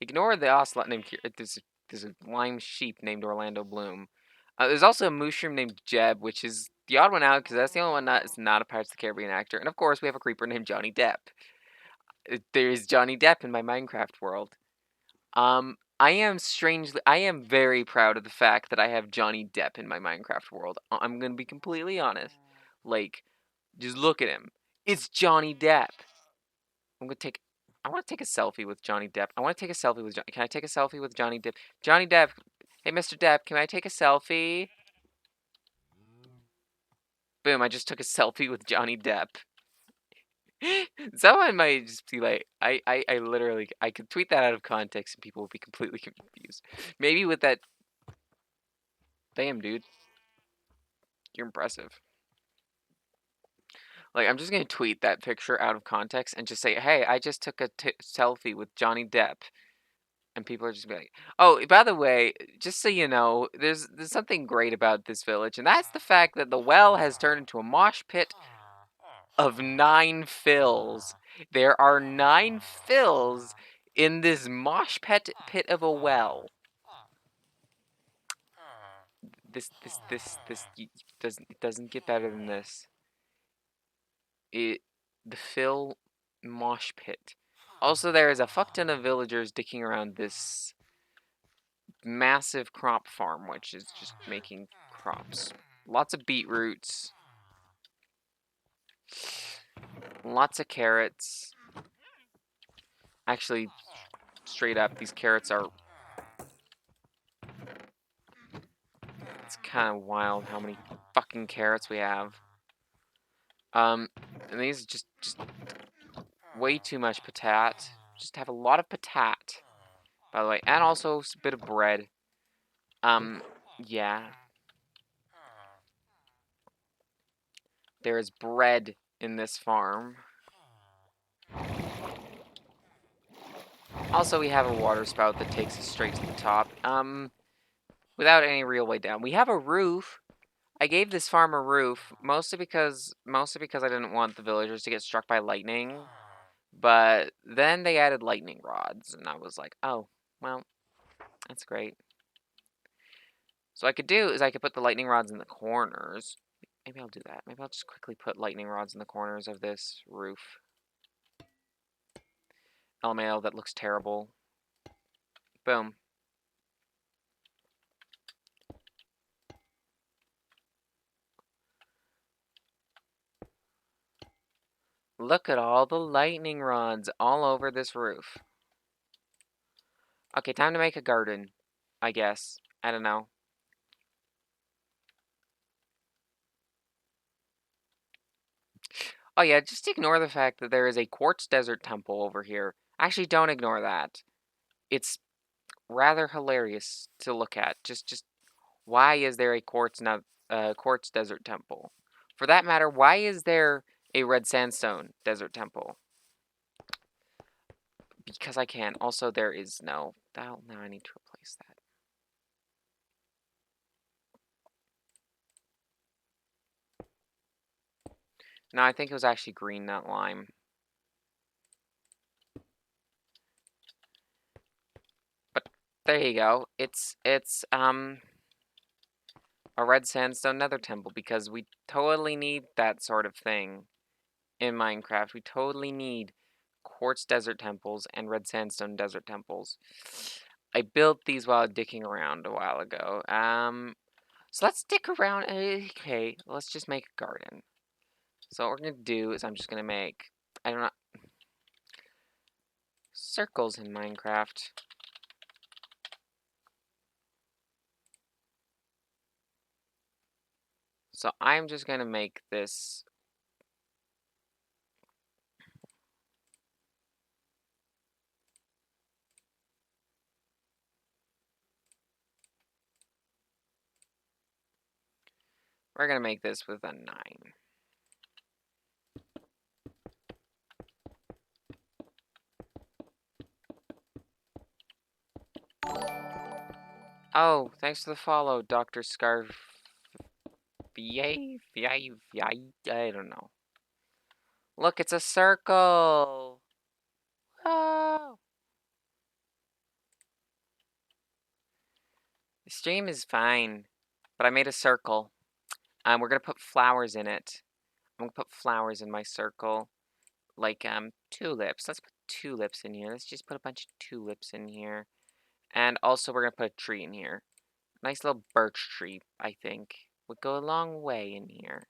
Ignore the ocelot named Kira. There's a lime sheep named Orlando Bloom. There's also a mushroom named Jeb, which is the odd one out because that's the only one that is not a Pirates of the Caribbean actor. And of course, we have a creeper named Johnny Depp. There's Johnny Depp in my Minecraft world. I am very proud of the fact that I have Johnny Depp in my Minecraft world. I'm gonna be completely honest. Like, just look at him. It's Johnny Depp. I'm gonna take. I want to take a selfie with Johnny Depp. I want to take a selfie with Johnny. Can I take a selfie with Johnny Depp? Johnny Depp. Hey, Mr. Depp, can I take a selfie? Boom! I just took a selfie with Johnny Depp. Someone might just be like, I literally, I could tweet that out of context and people would be completely confused. Maybe with that. Damn, dude. You're impressive. Like, I'm just gonna tweet that picture out of context and just say, hey, I just took a selfie with Johnny Depp. And people are just gonna be like, oh, by the way, just so you know, there's something great about this village, and that's the fact that the well has turned into a mosh pit of 9 fills. There are 9 fills in this mosh pit of a well. This doesn't get better than this. The fill mosh pit. Also, there is a fuck ton of villagers dicking around this massive crop farm, which is just making crops. Lots of beetroots. Lots of carrots. Actually, straight up, these carrots are... It's kind of wild how many fucking carrots we have. And these are just way too much patat. Just have a lot of patat, by the way, and also a bit of bread. Yeah. There is bread in this farm. Also, we have a water spout that takes us straight to the top. Without any real way down. We have a roof. I gave this farm a roof, mostly because I didn't want the villagers to get struck by lightning. But then they added lightning rods, and I was like, oh, well, that's great. So what I could do is I could put the lightning rods in the corners. Maybe I'll do that. Maybe I'll just quickly put lightning rods in the corners of this roof. LMAO, that looks terrible. Boom. Look at all the lightning rods all over this roof. Okay, time to make a garden, I guess. I don't know. Oh yeah, just ignore the fact that there is a quartz desert temple over here. Actually, don't ignore that. It's rather hilarious to look at. Just why is there a quartz desert temple? For that matter, why is there a red sandstone desert temple? Because I can. Also, there is no. Oh, now I need to replace that. No, I think it was actually green, not lime. But there you go. It's a red sandstone nether temple because we totally need that sort of thing in Minecraft. We totally need quartz desert temples and red sandstone desert temples. I built these while dicking around a while ago. So let's dick around. Okay, let's just make a garden. So what we're gonna do is I'm just gonna make, I don't know, circles in Minecraft. So I'm just gonna make this. We're gonna make this with a 9. Oh, thanks for the follow, Dr. Scarf. Yay, I don't know. Look, it's a circle. Oh. The stream is fine, but I made a circle. We're gonna put flowers in it. I'm gonna put flowers in my circle, like tulips. Let's put tulips in here. Let's just put a bunch of tulips in here, and also we're gonna put a tree in here. Nice little birch tree, I think, would go a long way in here.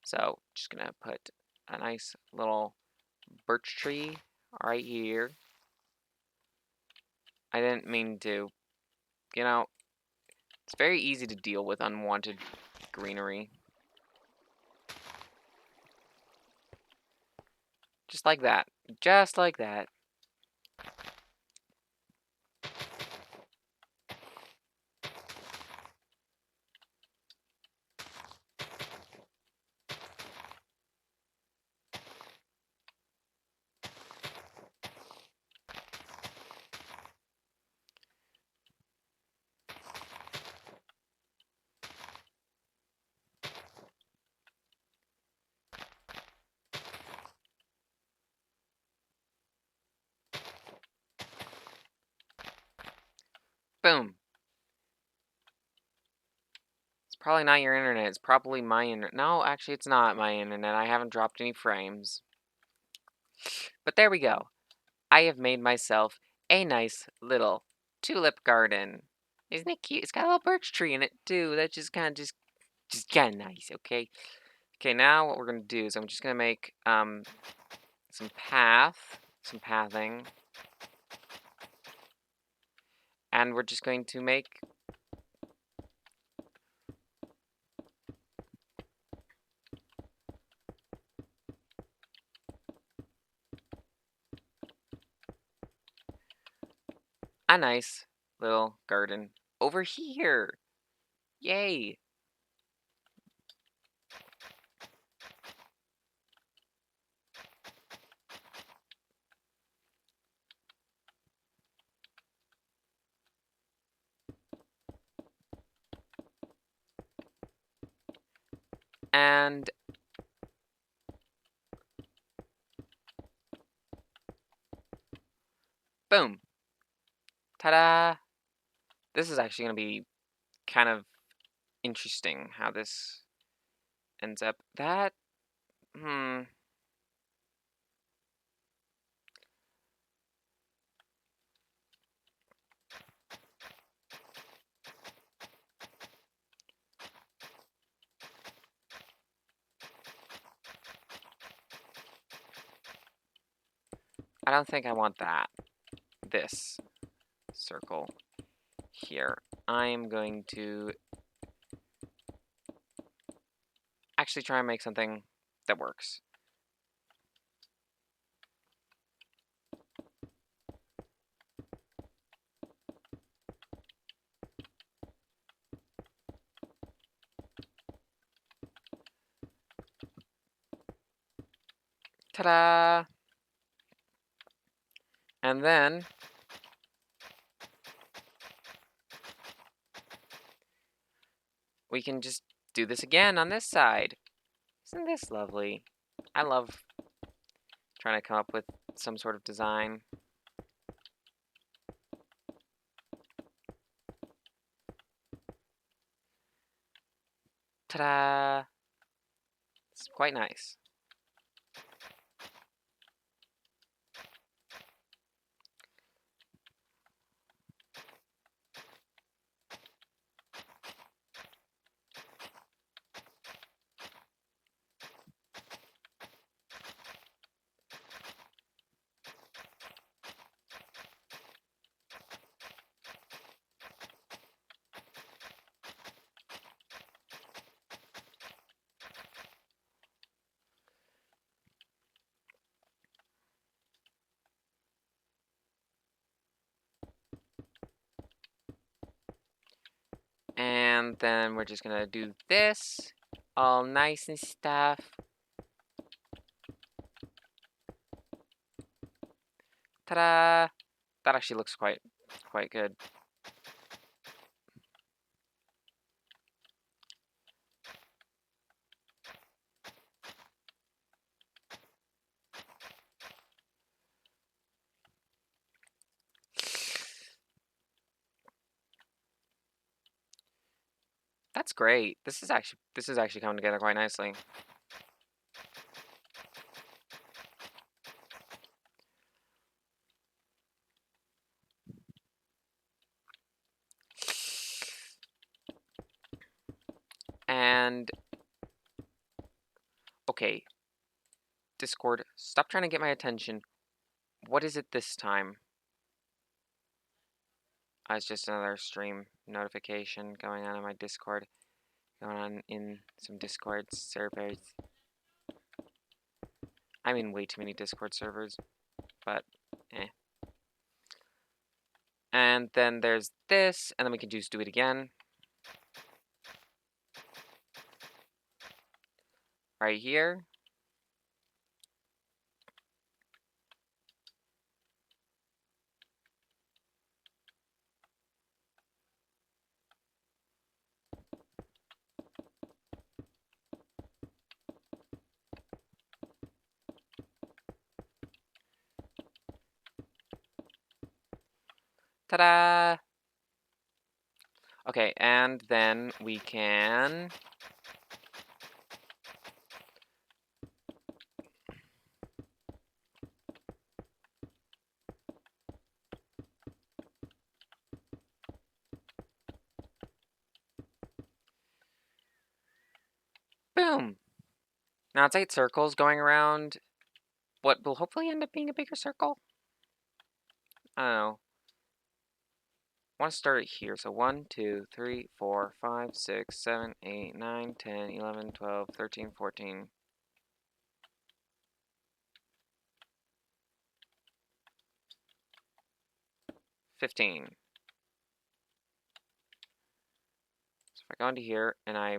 So just gonna put a nice little birch tree right here. I didn't mean to. You know, it's very easy to deal with unwanted greenery. Just like that. Just like that. Boom. It's probably not your internet. It's probably my internet. No, actually, it's not my internet. I haven't dropped any frames. But there we go. I have made myself a nice little tulip garden. Isn't it cute? It's got a little birch tree in it, too. That's just kind of just kind of nice, okay? Okay, now what we're going to do is I'm just going to make some pathing. And we're just going to make a nice little garden over here. Yay! And boom. Ta-da! This is actually going to be kind of interesting how this ends up. Hmm. I don't think I want that. This circle here. I'm going to actually try and make something that works. Ta-da! And then we can just do this again on this side. Isn't this lovely? I love trying to come up with some sort of design. Ta-da! It's quite nice. And then we're just gonna do this, all nice and stuff. Ta-da! That actually looks quite good. That's great. This is actually coming together quite nicely. And okay, Discord, stop trying to get my attention. What is it this time? It's just another stream notification going on in my Discord. Going on in some Discord servers. I'm in way too many Discord servers, but eh. And then there's this, and then we can just do it again. Right here. Ta-da! Okay, and then we can... Boom! Now it's 8 circles going around what will hopefully end up being a bigger circle. I don't know. I want to start it here. So 1, 2, 3, 4, 5, 6, 7, 8, 9, 10, 11, 12, 13, 14. 15. So if I go into here and I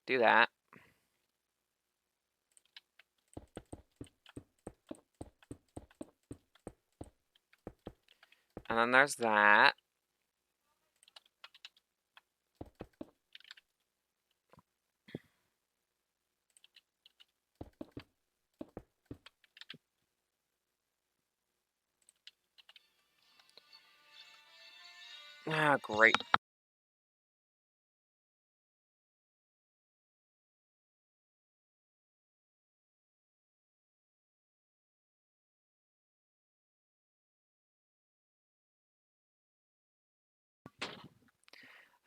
do that, and then there's that. Ah, great.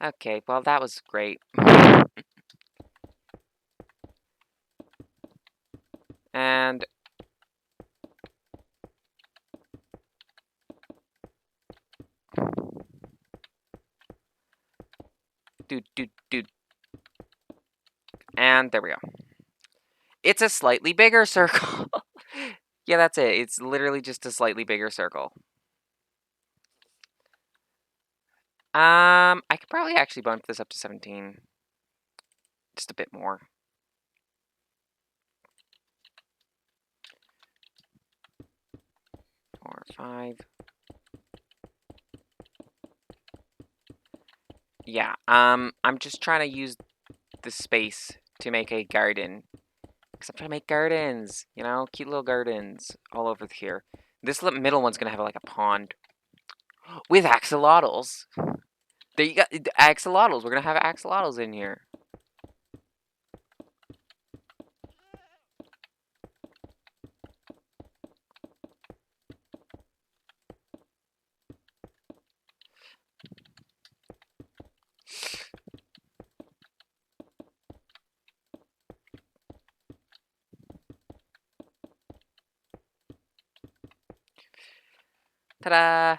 Okay, well that was great. And do. And there we go. It's a slightly bigger circle. Yeah, that's it. It's literally just a slightly bigger circle. I could probably actually bump this up to 17. Just a bit more. 4, 5. Yeah, I'm just trying to use the space to make a garden. Because I'm trying to make gardens, you know? Cute little gardens all over here. This middle one's going to have like a pond. With axolotls. There you go. Axolotls. We're going to have axolotls in here. Ta-da!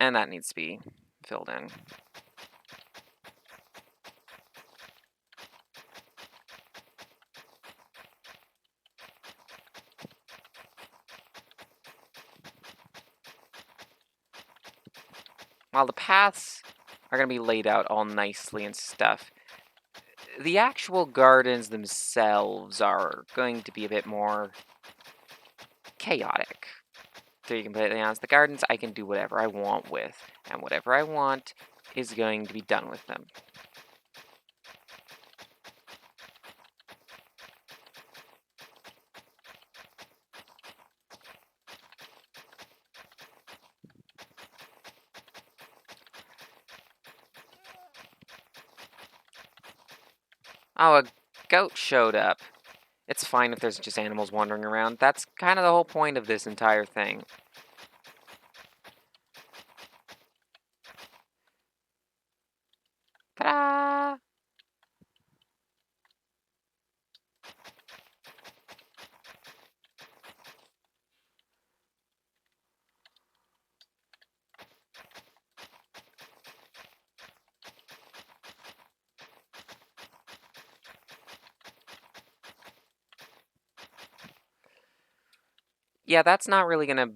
And that needs to be filled in. While the paths are going to be laid out all nicely and stuff, the actual gardens themselves are going to be a bit more chaotic. To be completely honest, the gardens I can do whatever I want with, and whatever I want is going to be done with them. Oh, a goat showed up. It's fine if there's just animals wandering around. That's kind of the whole point of this entire thing. Ta-da! Yeah, that's not really gonna...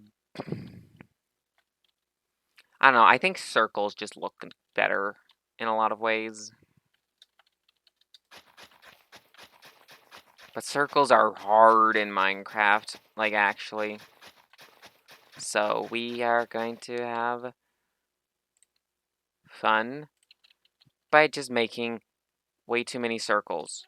I don't know, I think circles just look better in a lot of ways. But circles are hard in Minecraft, like actually. So we are going to have fun by just making way too many circles.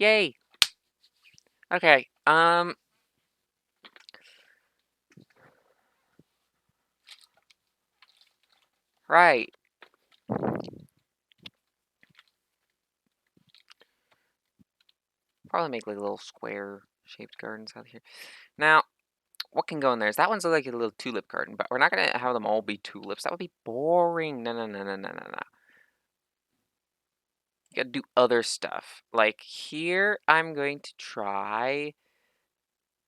Yay! Okay, right. Probably make like little square shaped gardens out here. Now, what can go in there? That one's like a little tulip garden, but we're not gonna have them all be tulips. That would be boring. No, no, no, no, no, no, no. You gotta do other stuff. Like here, I'm going to try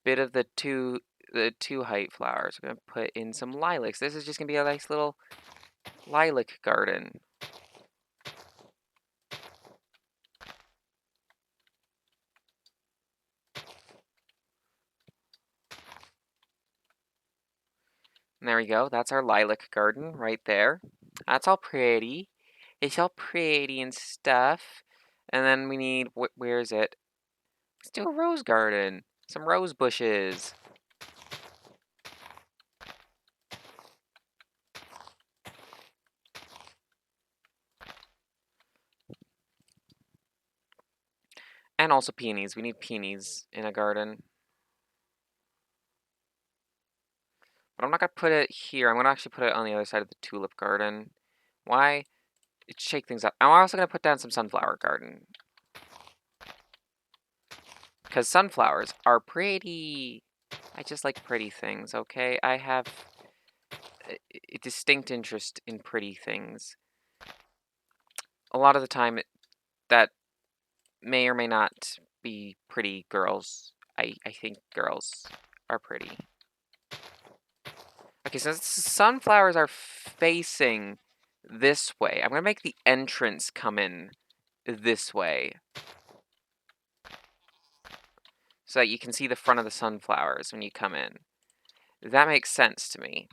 bit of the two height flowers. I'm gonna put in some lilacs. This is just gonna be a nice little lilac garden. And there we go. That's our lilac garden right there. That's all pretty. It's all pretty and stuff. And then we need, where is it? Let's do a rose garden. Some rose bushes. And also peonies. We need peonies in a garden. But I'm not going to put it here. I'm going to actually put it on the other side of the tulip garden. Why? It shake things up. I'm also going to put down some sunflower garden. Because sunflowers are pretty. I just like pretty things, okay? I have a distinct interest in pretty things. A lot of the time, that may or may not be pretty girls. I think girls are pretty. Okay, so sunflowers are facing this way. I'm going to make the entrance come in this way. So that you can see the front of the sunflowers when you come in. That makes sense to me.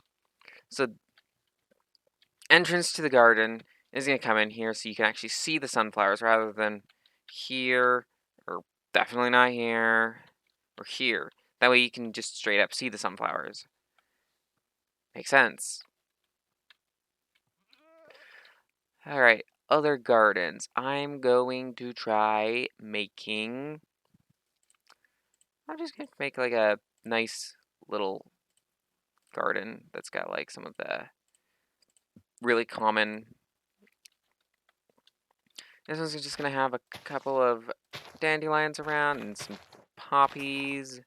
So entrance to the garden is going to come in here so you can actually see the sunflowers rather than here, or definitely not here, or here. That way you can just straight up see the sunflowers. Makes sense. Alright, other gardens. I'm going to try making... I'm just going to make like a nice little garden that's got like some of the really common... This one's just going to have a couple of dandelions around and some poppies.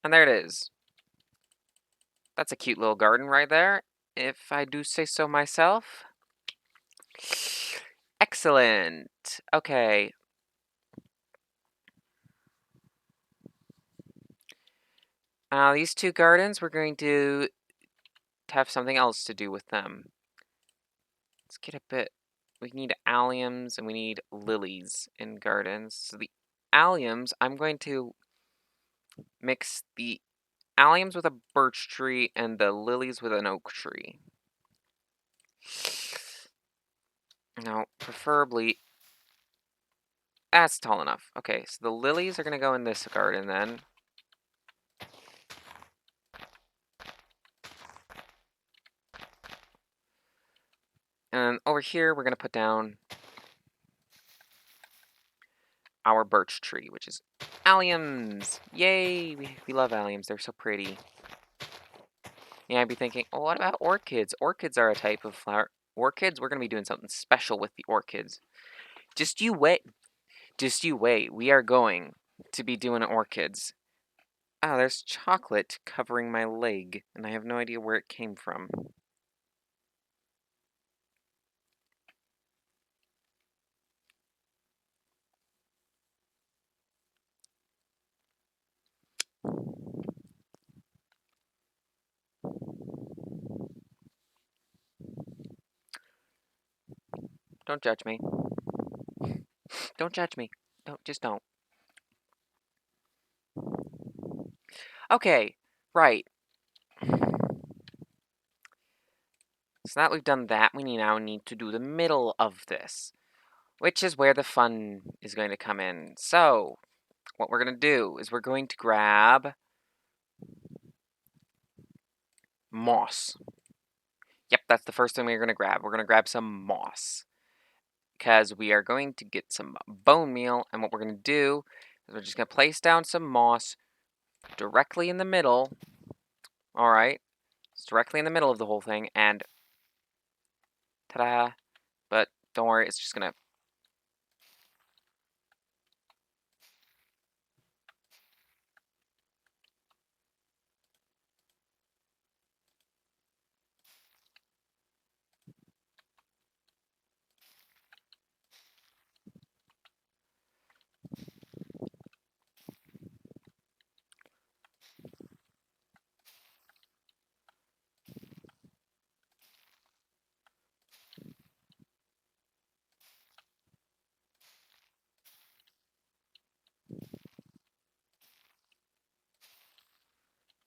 And there it is. That's a cute little garden right there, if I do say so myself. Excellent. Okay. These two gardens, we're going to have something else to do with them. Let's get a bit... We need alliums and we need lilies in gardens. So the alliums, I'm going to mix the alliums with a birch tree and the lilies with an oak tree. Now, preferably That's tall enough. Okay, so the lilies are going to go in this garden then. And over here, we're going to put down our birch tree, which is alliums. Yay! We love alliums. They're so pretty. Yeah, I'd be thinking, oh, what about orchids? Orchids are a type of flower. Orchids? We're going to be doing something special with the orchids. Just you wait. Just you wait. We are going to be doing orchids. Oh, there's chocolate covering my leg, and I have no idea where it came from. Don't judge me. Don't judge me. Just don't. Okay, right. So now that we've done that, we now need to do the middle of this, which is where the fun is going to come in. So, what we're going to do is we're going to grab moss. Yep, that's the first thing we're going to grab. We're going to grab some moss because we are going to get some bone meal, and what we're going to do is we're just going to place down some moss directly in the middle. All right, it's directly in the middle of the whole thing, and ta-da! But don't worry, it's just going to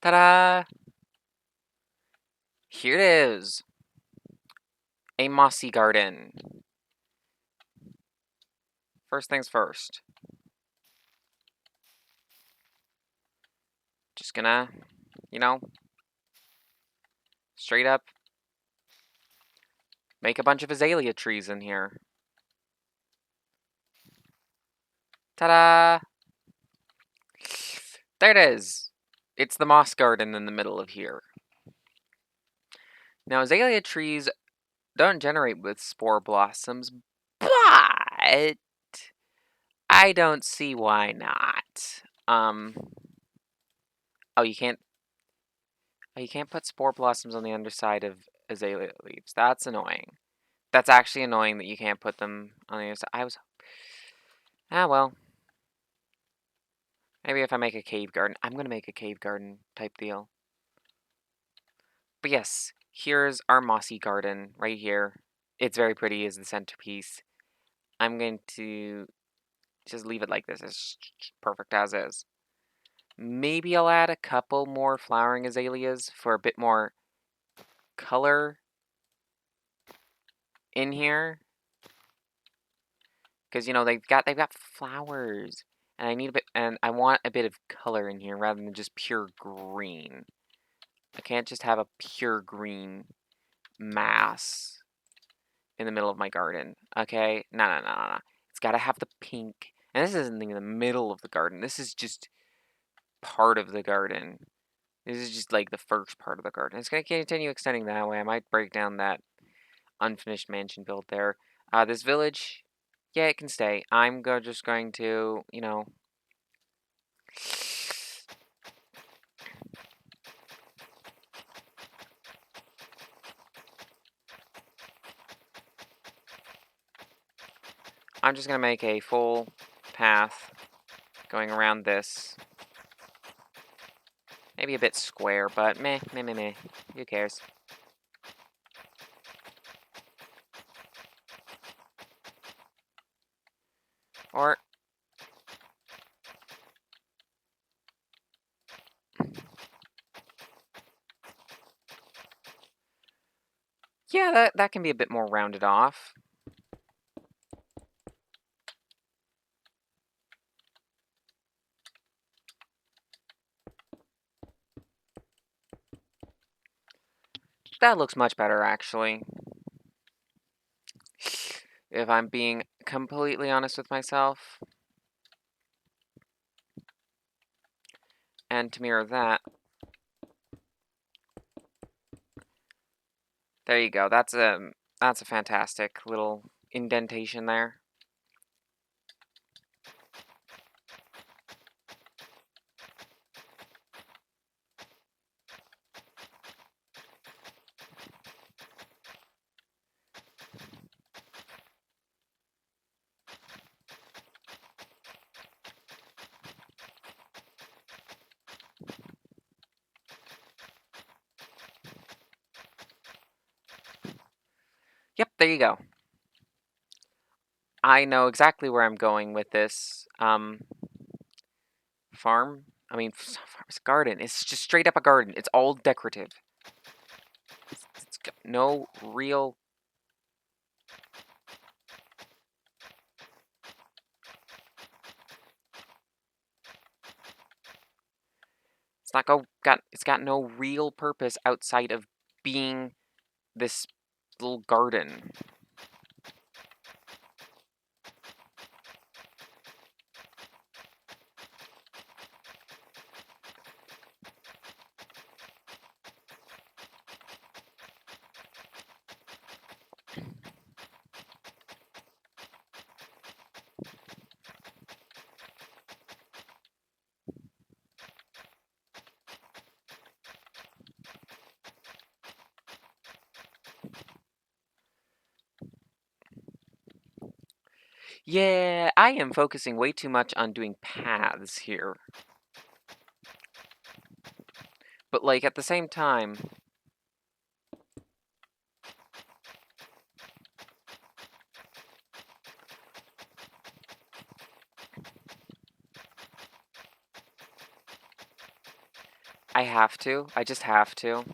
ta-da! Here it is. A mossy garden. First things first. Just gonna, you know, straight up make a bunch of azalea trees in here. Ta-da! There it is. It's the moss garden in the middle of here. Now, azalea trees don't generate with spore blossoms, but I don't see why not. Oh, you can't. Oh, you can't put spore blossoms on the underside of azalea leaves. That's annoying. That's actually annoying that you can't put them on the other side. Well. Maybe if I make a cave garden. I'm going to make a cave garden type deal. But yes, here's our mossy garden right here. It's very pretty as the centerpiece. I'm going to just leave it like this. It's perfect as is. Maybe I'll add a couple more flowering azaleas for a bit more color in here. Because they've got flowers. And I want a bit of color in here rather than just pure green. I can't just have a pure green mass in the middle of my garden. Okay? No. It's got to have the pink. And this isn't in the middle of the garden. This is just part of the garden. This is just like the first part of the garden. It's going to continue extending that way. I might break down that unfinished mansion built there. This village, yeah, it can stay. I'm just going to, I'm just going to make a full path going around this. Maybe a bit square, but meh. Who cares? Or, yeah, that can be a bit more rounded off. That looks much better, actually. If I'm being completely honest with myself. And to mirror that, there you go. That's a fantastic little indentation there. Yep, there you go. I know exactly where I'm going with this. Farm? I mean, farm's garden. It's just straight up a garden. It's all decorative. It's got no real... It's got no real purpose outside of being this little garden. Yeah, I am focusing way too much on doing paths here. But, like, at the same time... I have to. I just have to.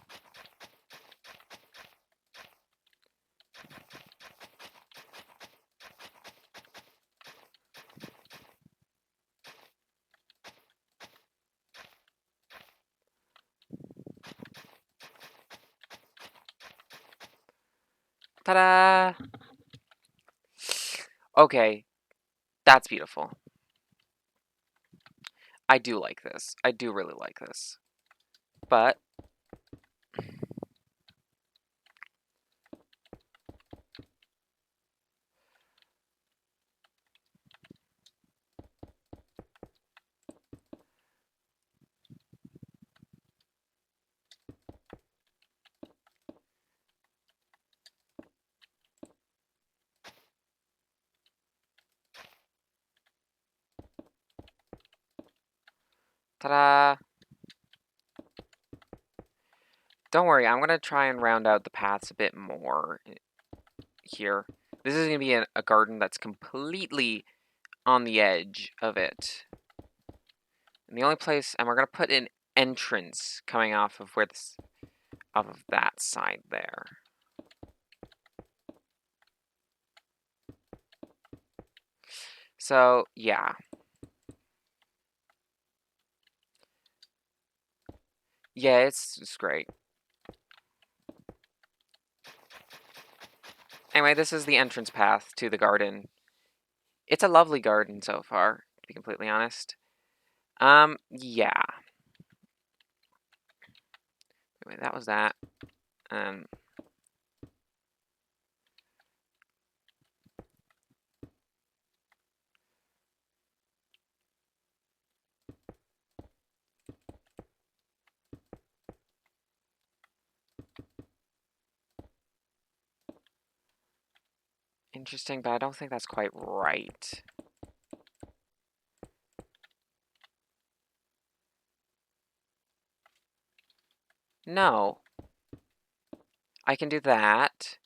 Ta-da! Okay, that's beautiful. I do like this. I do really like this. But... ta-da! Don't worry, I'm going to try and round out the paths a bit more here. This is going to be a garden that's completely on the edge of it. And the only place, and we're going to put an entrance coming off of off of that side there. So, yeah. Yeah, it's great. Anyway, this is the entrance path to the garden. It's a lovely garden so far, to be completely honest. Yeah. Anyway, that was that. Interesting, but I don't think that's quite right. No. I can do that.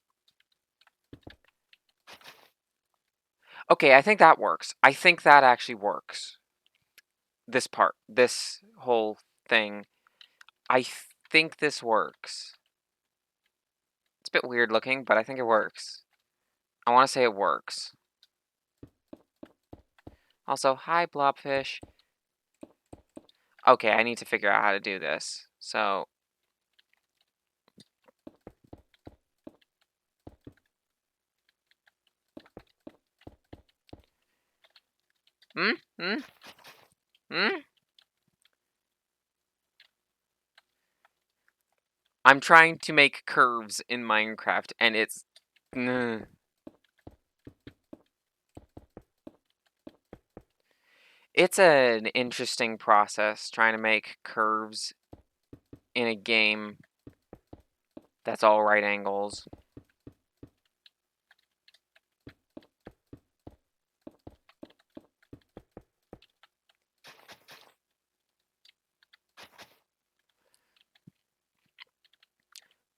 Okay, I think that works. I think that actually works. This part. This whole thing. I think this works. It's a bit weird looking, but I think it works. I want to say it works. Also, hi, blobfish. Okay, I need to figure out how to do this. So... Hmm? Hmm? Hmm? I'm trying to make curves in Minecraft, and it's... It's an interesting process trying to make curves in a game that's all right angles.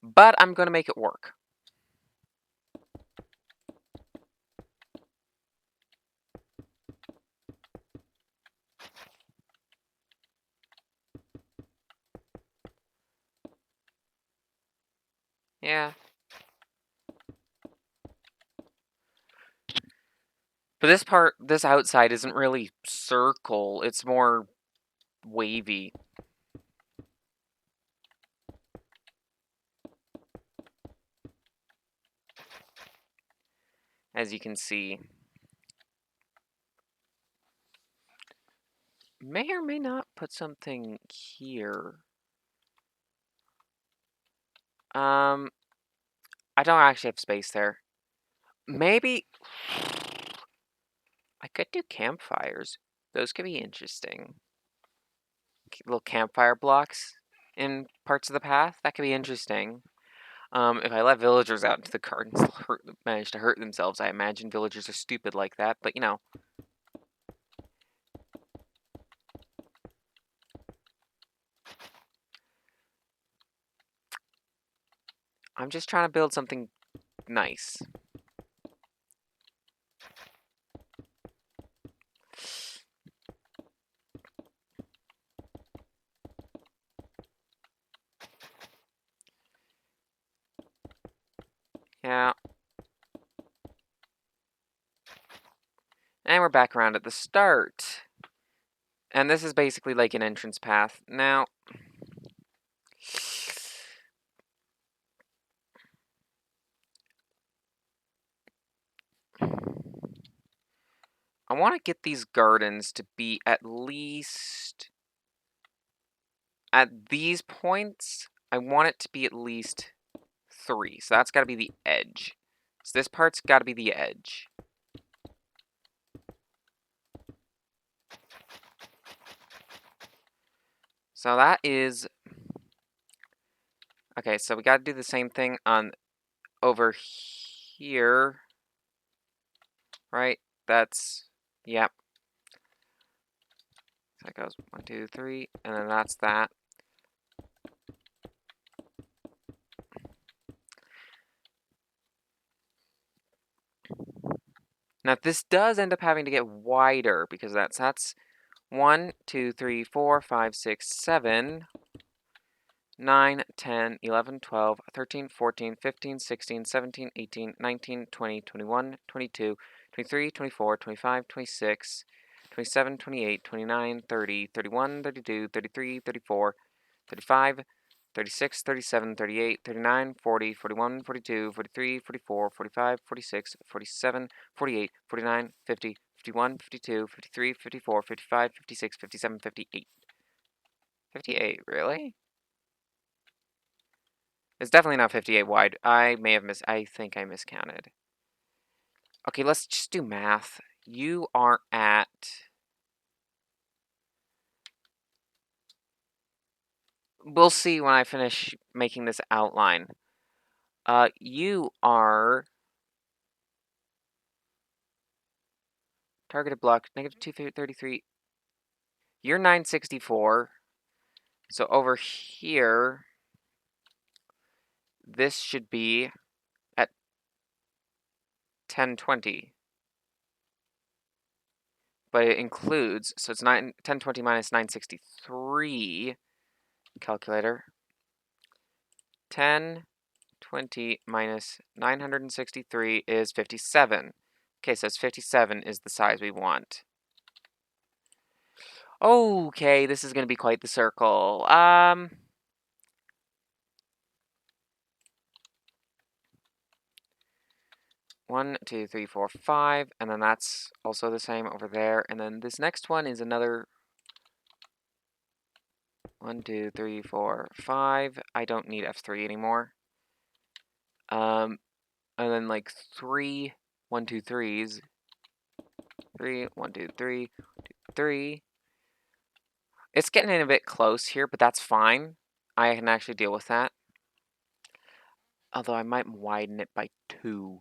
But I'm going to make it work. Yeah. But this part, this outside isn't really circle. It's more wavy. As you can see. May or may not put something here. I don't actually have space there. Maybe I could do campfires. Those could be interesting. Little campfire blocks in parts of the path. That could be interesting. If I let villagers out into the gardens, they'll manage to hurt themselves. I imagine villagers are stupid like that, but you know. I'm just trying to build something nice. Yeah. And we're back around at the start. And this is basically like an entrance path. Now, I want to get these gardens to be at least... At these points, I want it to be at least 3. So that's got to be the edge. So this part's got to be the edge. So that is... Okay, so we got to do the same thing on over here. Right? That's... Yep. So that goes 1, 2, 3, and then that's that. Now this does end up having to get wider because that's 1, 2, 3, 4, 5, 6, 7, 9, 10, 11, 12, 13, 14, 15, 16, 17, 18, 19, 20, 21, 22, 23, 24, 25, 26, 27, 28, 29, 30, 31, 32, 33, 34, 35, 36, 37, 38, 39, 40, 41, 42, 43, 44, 45, 46, 47, 48, 49, 50, 51, 52, 53, 54, 55, 56, 57, 58. 58, really? It's definitely not 58 wide. I think I miscounted. Okay, let's just do math. You are at... We'll see when I finish making this outline. You are... Targeted block, negative 233. You're 964. So over here, this should be at 1020. But it includes, so it's 1020 minus 963. Calculator. 1020 minus 963 is 57. Okay, so it's 57 is the size we want. Okay, this is going to be quite the circle. 1, 2, 3, 4, 5, and then that's also the same over there. And then this next one is another 1, 2, 3, 4, 5. I don't need F3 anymore. And then like 3, 1, 2, 3s. 3, 1, 2, 3, 3. It's getting in a bit close here, but that's fine. I can actually deal with that. Although I might widen it by 2.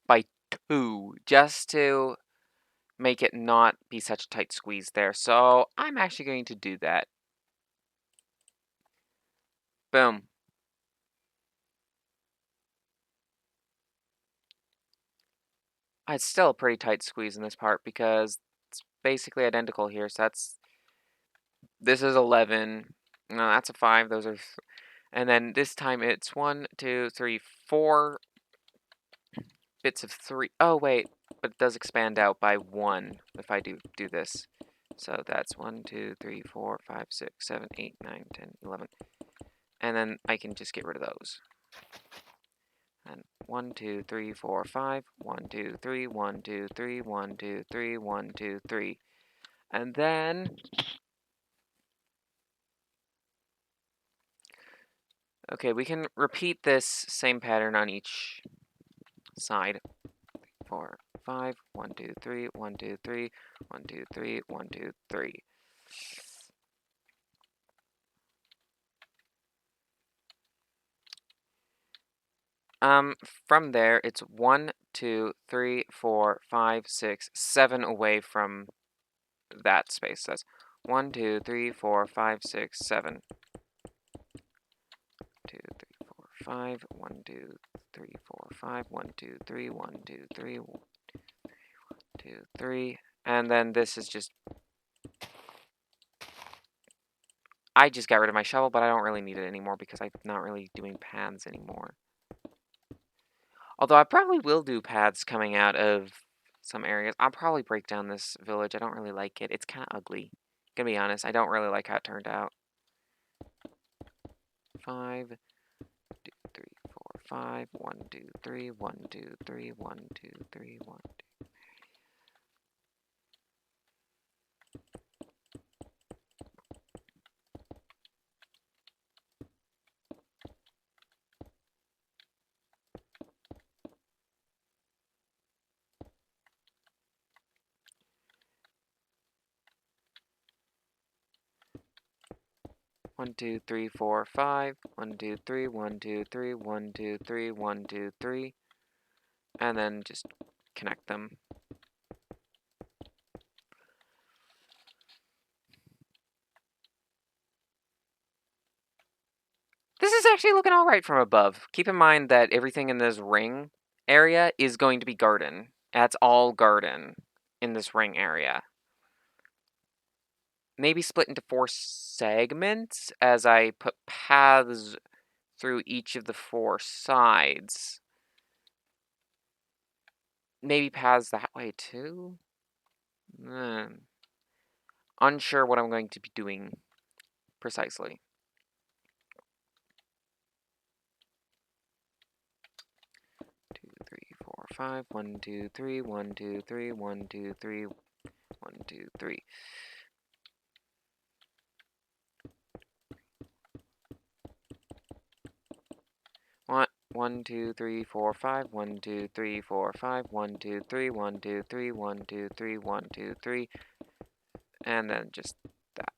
By 2, just to make it not be such a tight squeeze there. So I'm actually going to do that. Boom. It's still a pretty tight squeeze in this part because it's basically identical here. So this is 11. No, that's a 5. Those are, and then this time it's 1, 2, 3, 4 bits of 3. Oh wait, but it does expand out by 1 if I do this. So that's 1, 2, 3, 4, 5, 6, 7, 8, 9, 10, 11. And then I can just get rid of those. And 1, 2, 3, 4, 5. 1, 2, 3, 1, 2, 3, 1, 2, 3, 1, 2, 3. And then okay, we can repeat this same pattern on each side. 4, 5, 1, 2, 3, 1, 2, 3, 1, 2, 3, 1, 2, 3. From there, it's 1, 2, 3, 4, 5, 6, 7 away from that space. That's 1, 2, 3, 4, 5, 6, 7. 2, 3, 4, 5. 1, 2, 3, 4, 5. 1, 2, 3, 1, 2, 3, 1, 2, 3. And then this is just, I just got rid of my shovel, but I don't really need it anymore because I'm not really doing paths anymore. Although I probably will do paths coming out of some areas. I'll probably break down this village. I don't really like it. It's kind of ugly. Gonna be honest, I don't really like how it turned out. 5, 2, 3, 4, 5. 1, 2, 3. 1, 2, 3. 1, 2, 3. 1, 2. 1, 2, 3, 4, 5. 1, 2, 3. 1, 2, 3. 1, 2, 3. 1, 2, 3. And then just connect them. This is actually looking all right from above. Keep in mind that everything in this ring area is going to be garden. That's all garden in this ring area. Maybe split into 4 segments as I put paths through each of the 4 sides. Maybe paths that way too? Unsure what I'm going to be doing precisely. 2, 3, 4, 5. 1, 2, 3. 1, 2, 3. 1, 2, 3. 1, 2, 3. 1, 2, 3, 4, 5. 1, 2, 3, 4, 5. 1, 2, 3. 1, 2, 3. 1, 2, 3. 1, 2, 3. And then just that.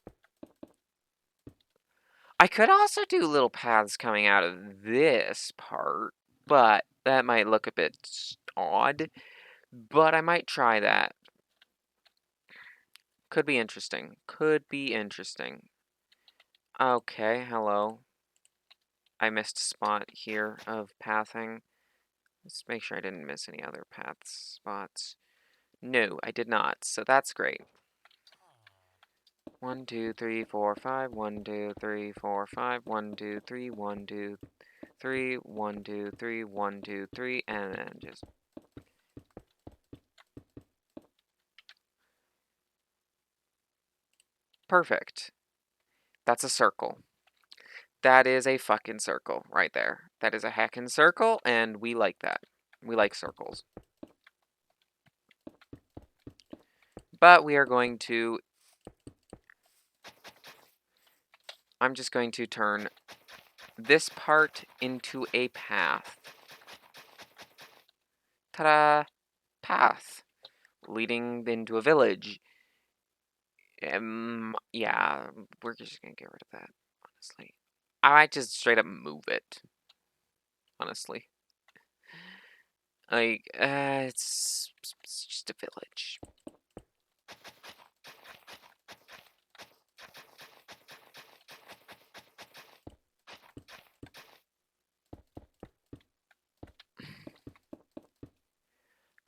I could also do little paths coming out of this part, but that might look a bit odd. But I might try that. Could be interesting. Could be interesting. Okay, hello. I missed a spot here of pathing. Let's make sure I didn't miss any other path spots. No, I did not, so that's great. 1, 2, 3, 4, 5. 1, 2, 3, 4, 5. 1, 2, 3. 1, 2, 3. 1, 2, 3. 1, 2, 3. And then just perfect. That's a circle. That is a fucking circle right there. That is a heckin' circle, and we like that. We like circles. But we are going to... I'm just going to turn this part into a path. Ta-da! Path. Leading into a village. Yeah, we're just gonna get rid of that, honestly. I might just straight up move it, honestly. Like, it's just a village.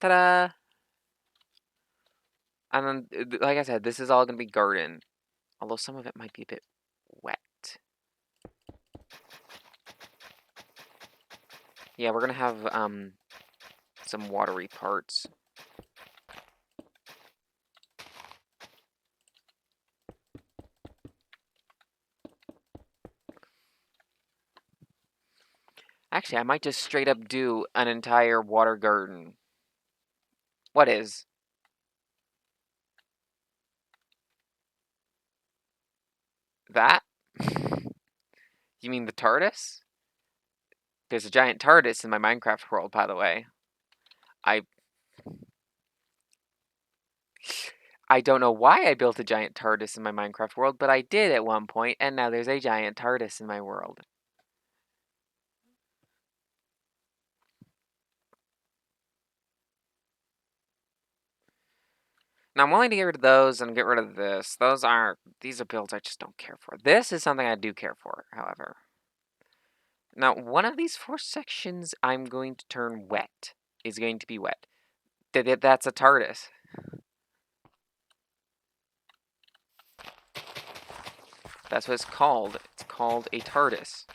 Ta-da! And then, like I said, this is all gonna be garden. Although some of it might be a bit wet. Yeah, we're gonna have, some watery parts. Actually, I might just straight up do an entire water garden. What is? That? You mean the TARDIS? There's a giant TARDIS in my Minecraft world, by the way. I don't know why I built a giant TARDIS in my Minecraft world, but I did at one point, and now there's a giant TARDIS in my world. Now, I'm willing to get rid of those and get rid of this. These are builds I just don't care for. This is something I do care for, however. Now, one of these 4 sections I'm going to turn wet. Is going to be wet. That's a TARDIS. That's what it's called. It's called a TARDIS.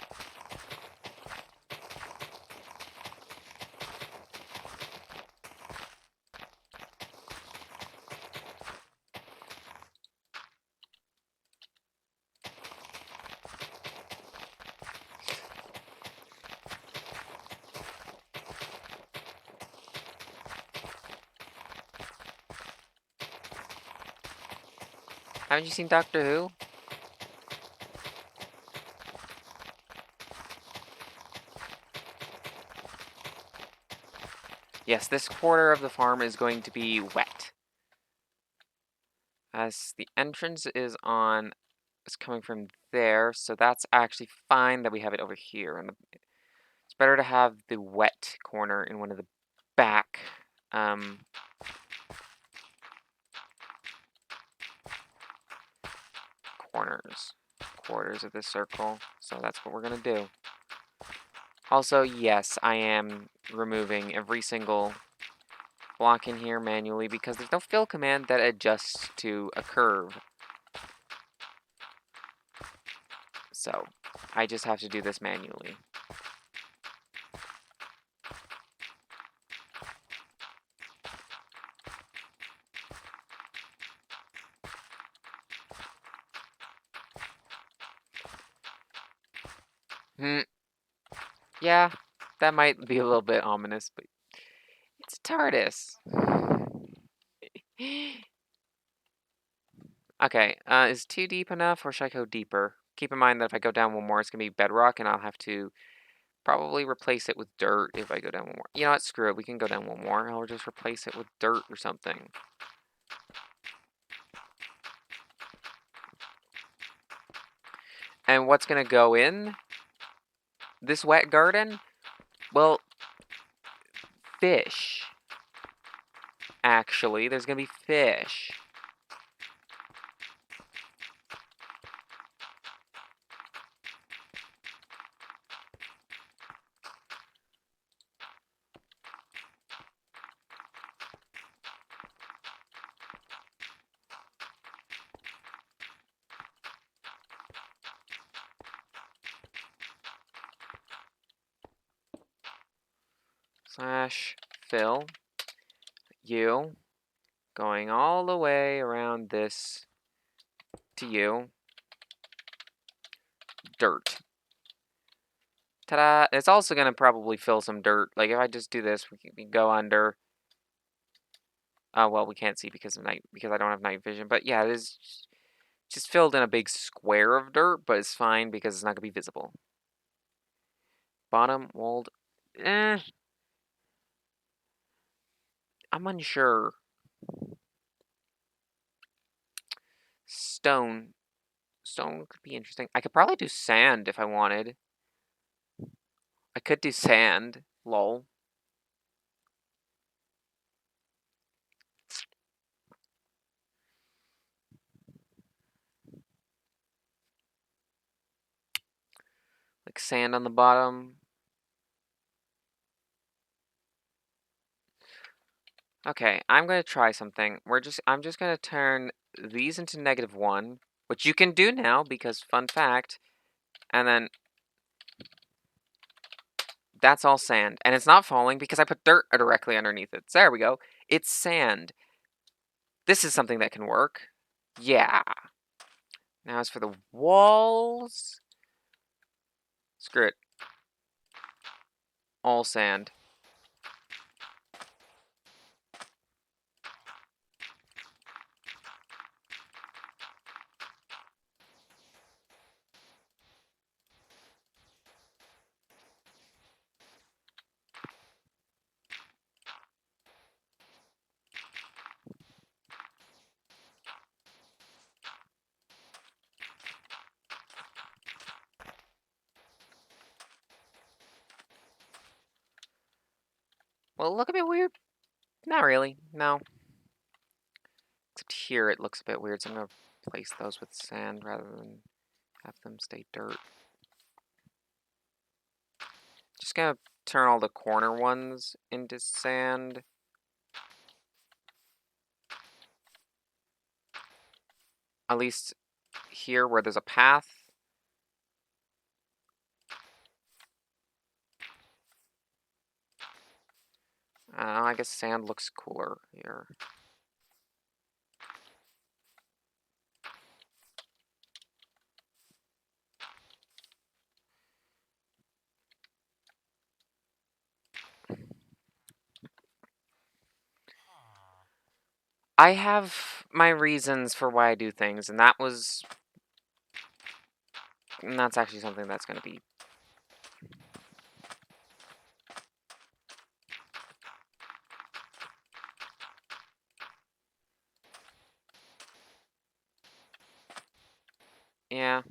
Haven't you seen Doctor Who? Yes, this quarter of the farm is going to be wet. As the entrance is coming from there, so that's actually fine that we have it over here. And it's better to have the wet corner in one of the back quarters of this circle. So that's what we're gonna do. Also, yes, I am removing every single block in here manually because there's no fill command that adjusts to a curve. So I just have to do this manually. Yeah, that might be a little bit ominous, but it's a TARDIS. Okay, is 2 deep enough, or should I go deeper? Keep in mind that if I go down one more, it's going to be bedrock, and I'll have to probably replace it with dirt if I go down one more. You know what? Screw it. We can go down one more. I'll just replace it with dirt or something. And what's going to go in this wet garden? Well, fish. Actually, there's going to be fish. Slash fill. You. Going all the way around this to you. Dirt. Ta-da! It's also going to probably fill some dirt. Like, if I just do this, we can go under. Oh, well, we can't see because I don't have night vision. But yeah, it is just filled in a big square of dirt, but it's fine because it's not gonna be visible. Bottom walled. I'm unsure. Stone. Stone could be interesting. I could probably do sand if I wanted. I could do sand. Lol. Like sand on the bottom. Okay, I'm gonna try something. I'm just gonna turn these into -1, which you can do now because fun fact, and then that's all sand. And it's not falling because I put dirt directly underneath it. So there we go. It's sand. This is something that can work. Yeah. Now as for the walls, screw it. All sand. Well, look a bit weird. Not really. No. Except here it looks a bit weird, so I'm gonna place those with sand rather than have them stay dirt. Just gonna turn all the corner ones into sand. At least here where there's a path. I guess sand looks cooler here. I have my reasons for why I do things, and that's actually something that's gonna be. Yeah.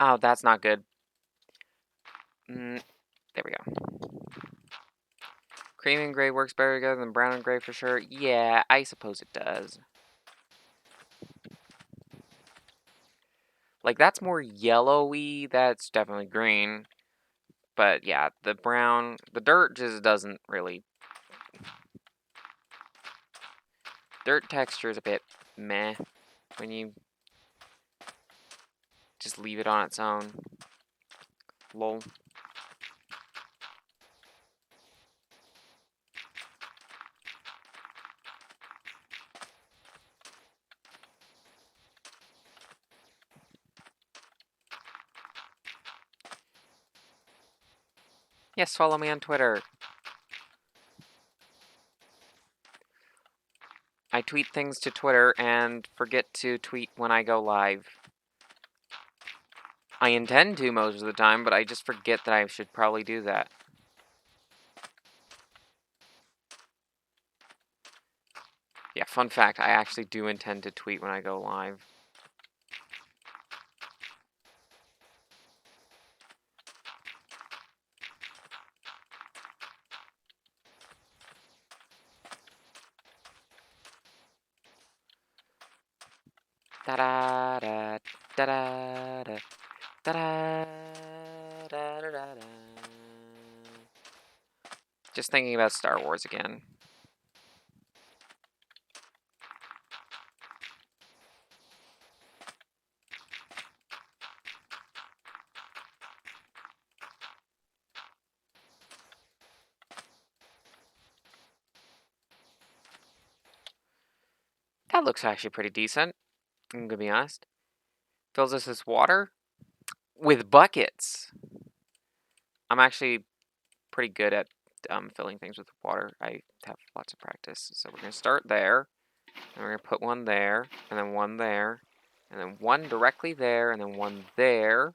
Oh, that's not good. There we go. Cream and gray works better together than brown and gray for sure. Yeah, I suppose it does. Like, that's more yellowy. That's definitely green. But yeah, the brown, the dirt just doesn't really. Dirt texture is a bit meh when you just leave it on its own. Lol. Yes, follow me on Twitter. I tweet things to Twitter and forget to tweet when I go live. I intend to most of the time, but I just forget that I should probably do that. Yeah, fun fact, I actually do intend to tweet when I go live. Da da da da da da da da da da da. Just thinking about Star Wars again. That looks actually pretty decent, I'm gonna be honest. Fills us with water with buckets. I'm actually pretty good at filling things with water. I have lots of practice. So we're gonna start there, and we're gonna put one there, and then one there, and then one directly there, and then one there,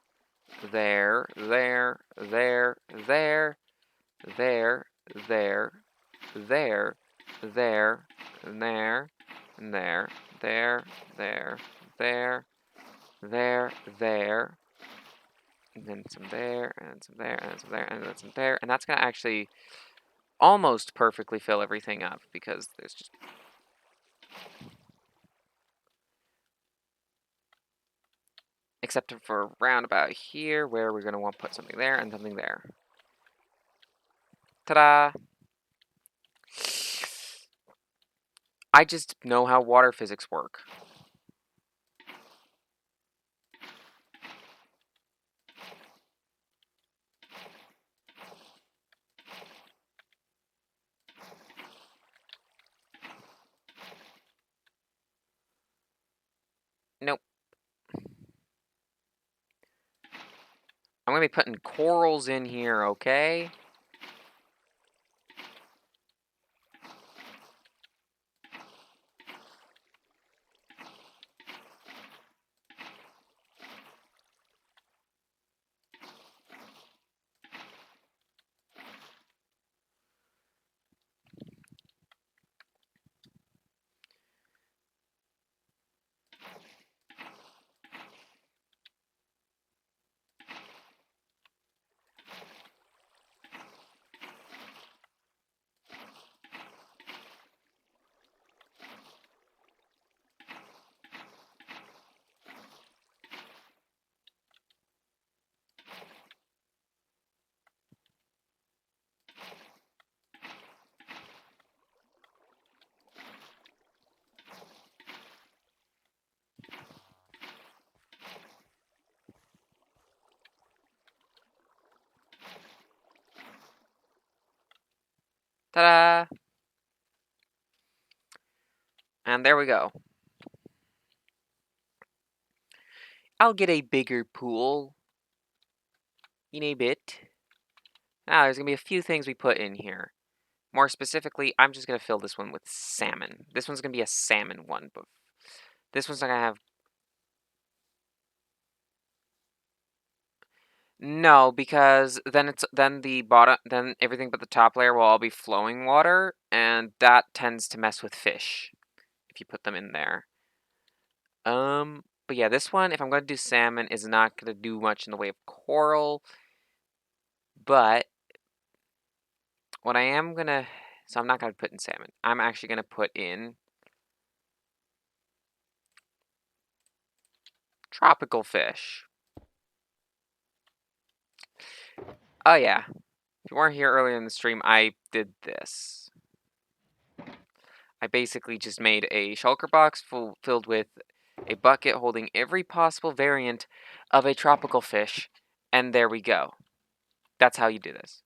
there, there, there, there, there, there, there, there, and there, and there, there, there, there, there, there, and then some there, and some there, and some there, and then some there, and that's gonna actually almost perfectly fill everything up because there's just except for round about here where we're gonna want to put something there and something there. Ta-da! I just know how water physics work. Nope. I'm gonna be putting corals in here, okay? Ta-da! And there we go. I'll get a bigger pool in a bit. Now, there's gonna be a few things we put in here. More specifically, I'm just gonna fill this one with salmon. This one's gonna be a salmon one, but this one's not gonna have. No, because then the bottom, then everything but the top layer will all be flowing water, and that tends to mess with fish if you put them in there. But yeah, this one, if I'm gonna do salmon, is not gonna do much in the way of coral. But what I am gonna, so I'm not gonna put in salmon. I'm actually gonna put in tropical fish. Oh yeah, if you weren't here earlier in the stream, I did this. I basically just made a shulker box filled with a bucket holding every possible variant of a tropical fish, and there we go. That's how you do this.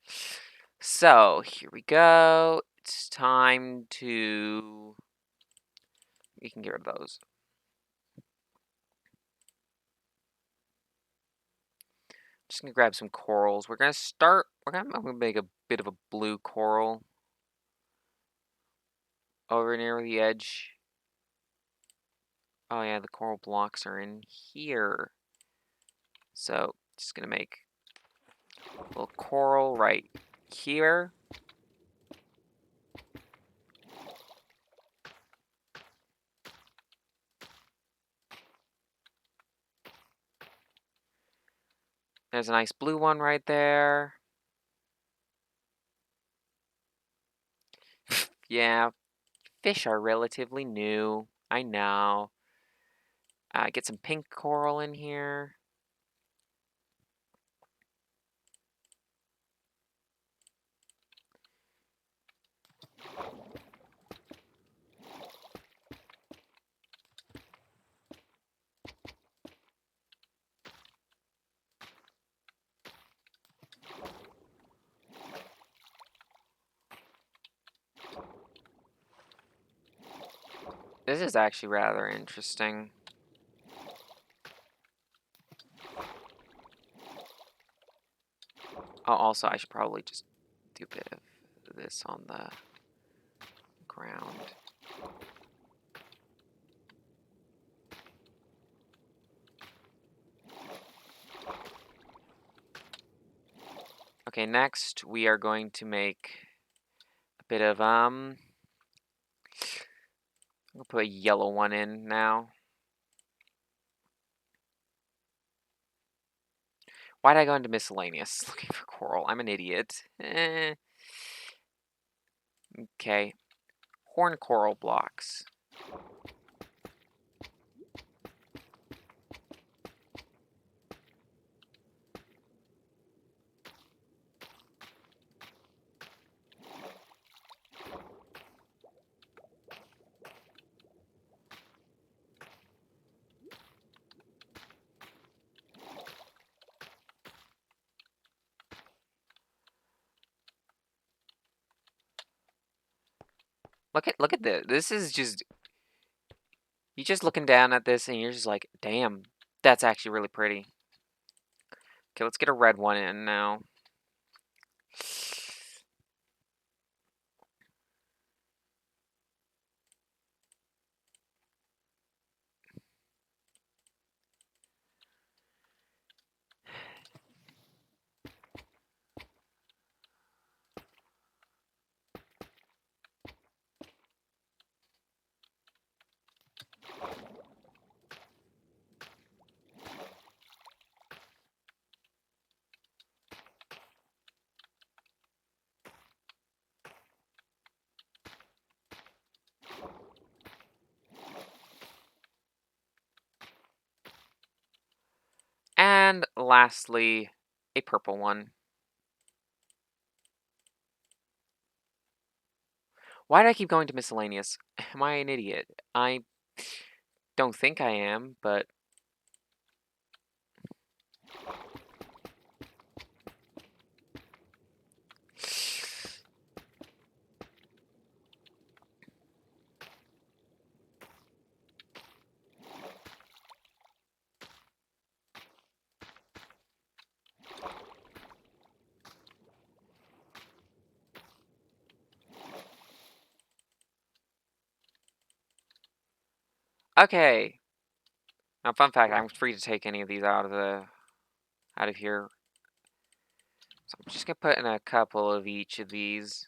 So, here we go. It's time to... We can get rid of those. Just gonna grab some corals. We're gonna start... I'm gonna make a bit of a blue coral over near the edge. Oh yeah, the coral blocks are in here. So, just gonna make a little coral right here. There's a nice blue one right there. Yeah, fish are relatively new. I know. Get some pink coral in here. This is actually rather interesting. Oh, also, I should probably just do a bit of this on the ground. Okay, next we are going to make a bit of, I'm gonna put a yellow one in now. Why did I go into miscellaneous looking for coral? I'm an idiot. Okay. Horn coral blocks. Look at this. This is just, you're just looking down at this and you're just like, damn, that's actually really pretty. Okay, let's get a red one in now. And lastly, a purple one. Why do I keep going to miscellaneous? Am I an idiot? I don't think I am, but okay. Now, fun fact: I'm free to take any of these out of here. So I'm just gonna put in a couple of each of these,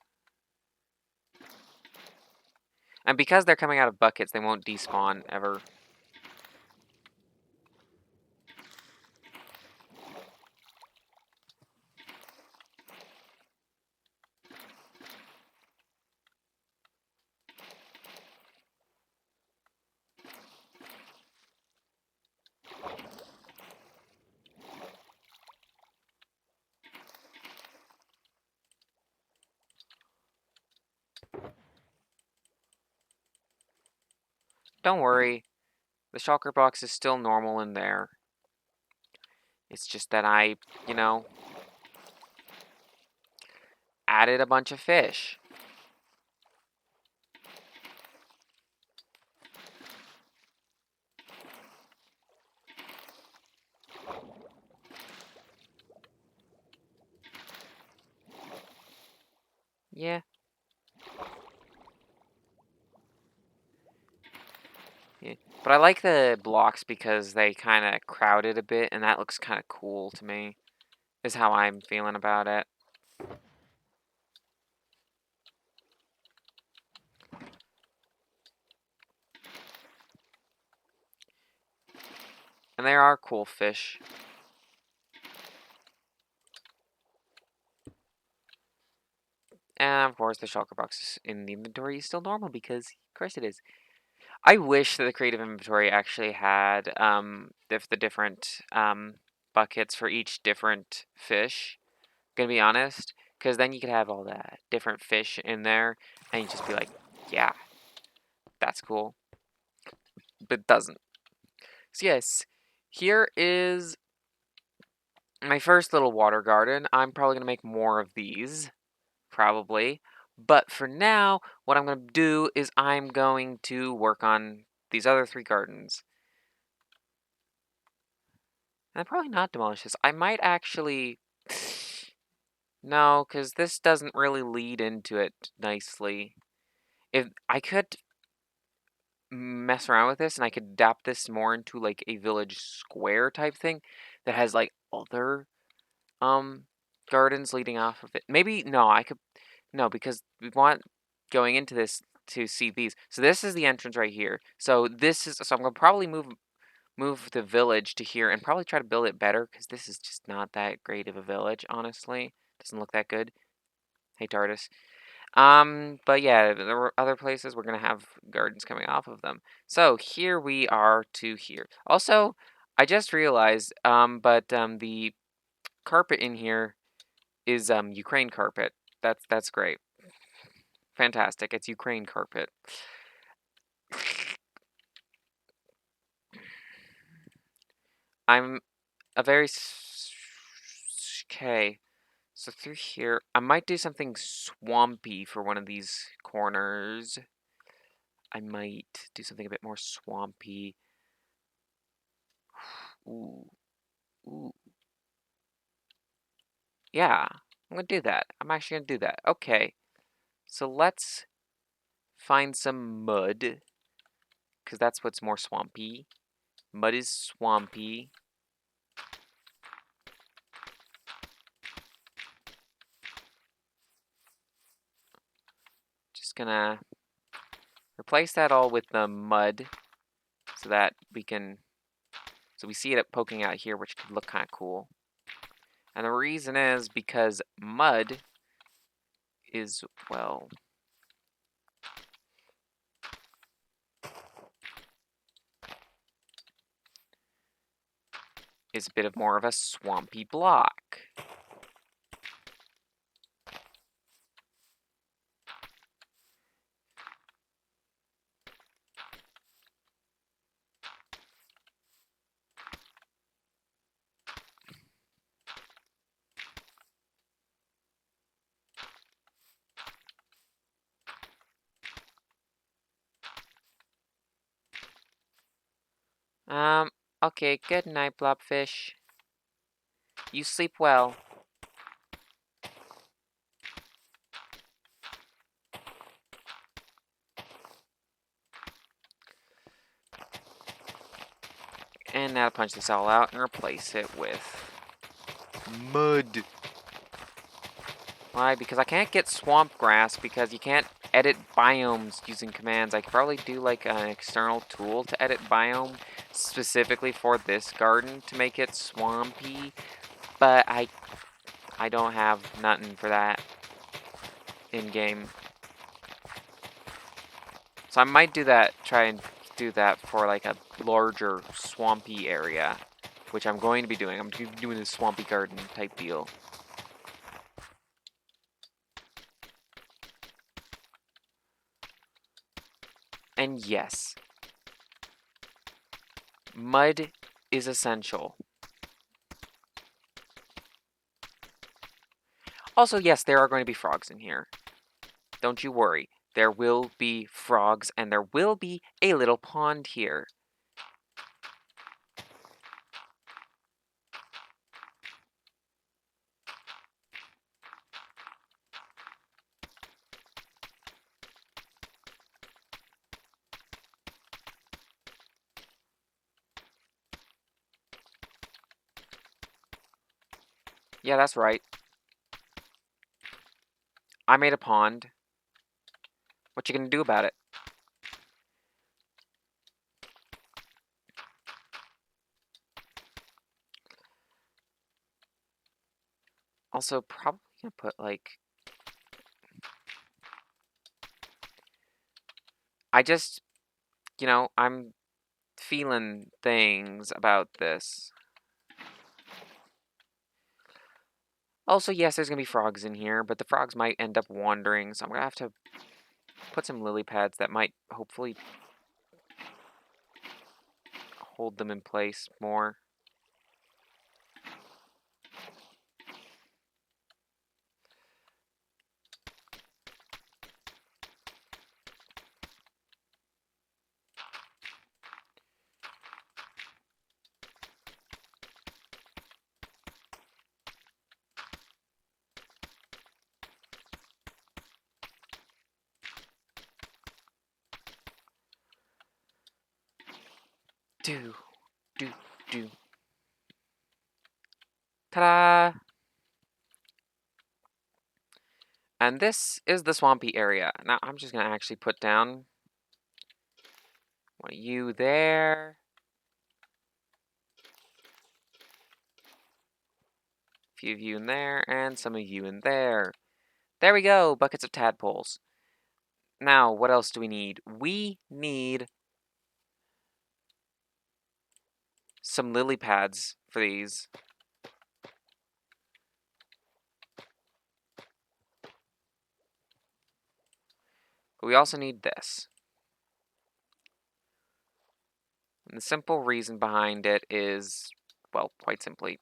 and because they're coming out of buckets, they won't despawn ever. Don't worry, the shulker box is still normal in there. It's just that I, you know, added a bunch of fish. Yeah. Yeah. But I like the blocks because they kind of crowd it a bit, and that looks kind of cool to me, is how I'm feeling about it. And there are cool fish. And of course, the shulker box in the inventory is still normal because, of course, it is. I wish that the creative inventory actually had the different buckets for each different fish. Gonna be honest, because then you could have all that different fish in there, and you just be like, yeah, that's cool. But it doesn't. So yes, here is my first little water garden. I'm probably gonna make more of these, probably. But for now, what I'm gonna do is I'm going to work on these other 3 gardens. And I'll probably not demolish this. I might actually... No, because this doesn't really lead into it nicely. If I could mess around with this and I could adapt this more into like a village square type thing that has like other um gardens leading off of it. Maybe no, I could no, because we want going into this to see these. So this is the entrance right here. So I'm gonna probably move the village to here and probably try to build it better because this is just not that great of a village, honestly. Doesn't look that good. Hey, TARDIS. But yeah, there were other places we're gonna have gardens coming off of them. So here we are to here. Also, I just realized, the carpet in here is Ukraine carpet. That's great. Fantastic. It's Ukraine carpet. I'm a very okay. So through here, I might do something swampy for one of these corners. I might do something a bit more swampy. Ooh, ooh. Yeah, I'm gonna do that. I'm actually gonna do that. Okay, so let's find some mud, because that's what's more swampy. Mud is swampy. Just gonna replace that all with the mud so that we can, so we see it poking out here, which could look kind of cool. And the reason is because mud is, well, is a bit of more of a swampy block. Um, okay, good night, blobfish. You sleep well. And now punch this all out and replace it with mud. Why? Because I can't get swamp grass because you can't edit biomes using commands. I could probably do like an external tool to edit biome specifically for this garden to make it swampy, but I don't have nothing for that in game. So I might do that, try and do that for like a larger swampy area, which I'm going to be doing. I'm doing this swampy garden type deal. And yes, mud is essential. Also, yes, there are going to be frogs in here. Don't you worry. There will be frogs, and there will be a little pond here. Yeah, that's right. I made a pond. What you gonna do about it? Also, probably gonna put, like... I just You know, I'm feeling things about this. Also, yes, there's gonna be frogs in here, but the frogs might end up wandering, so I'm gonna have to put some lily pads that might hopefully hold them in place more. Do, do, do. Ta-da! And this is the swampy area. Now, I'm just gonna actually put down one of you there. A few of you in there, and some of you in there. There we go, buckets of tadpoles. Now, what else do we need? We need some lily pads for these. But we also need this. And the simple reason behind it is, well, quite simply,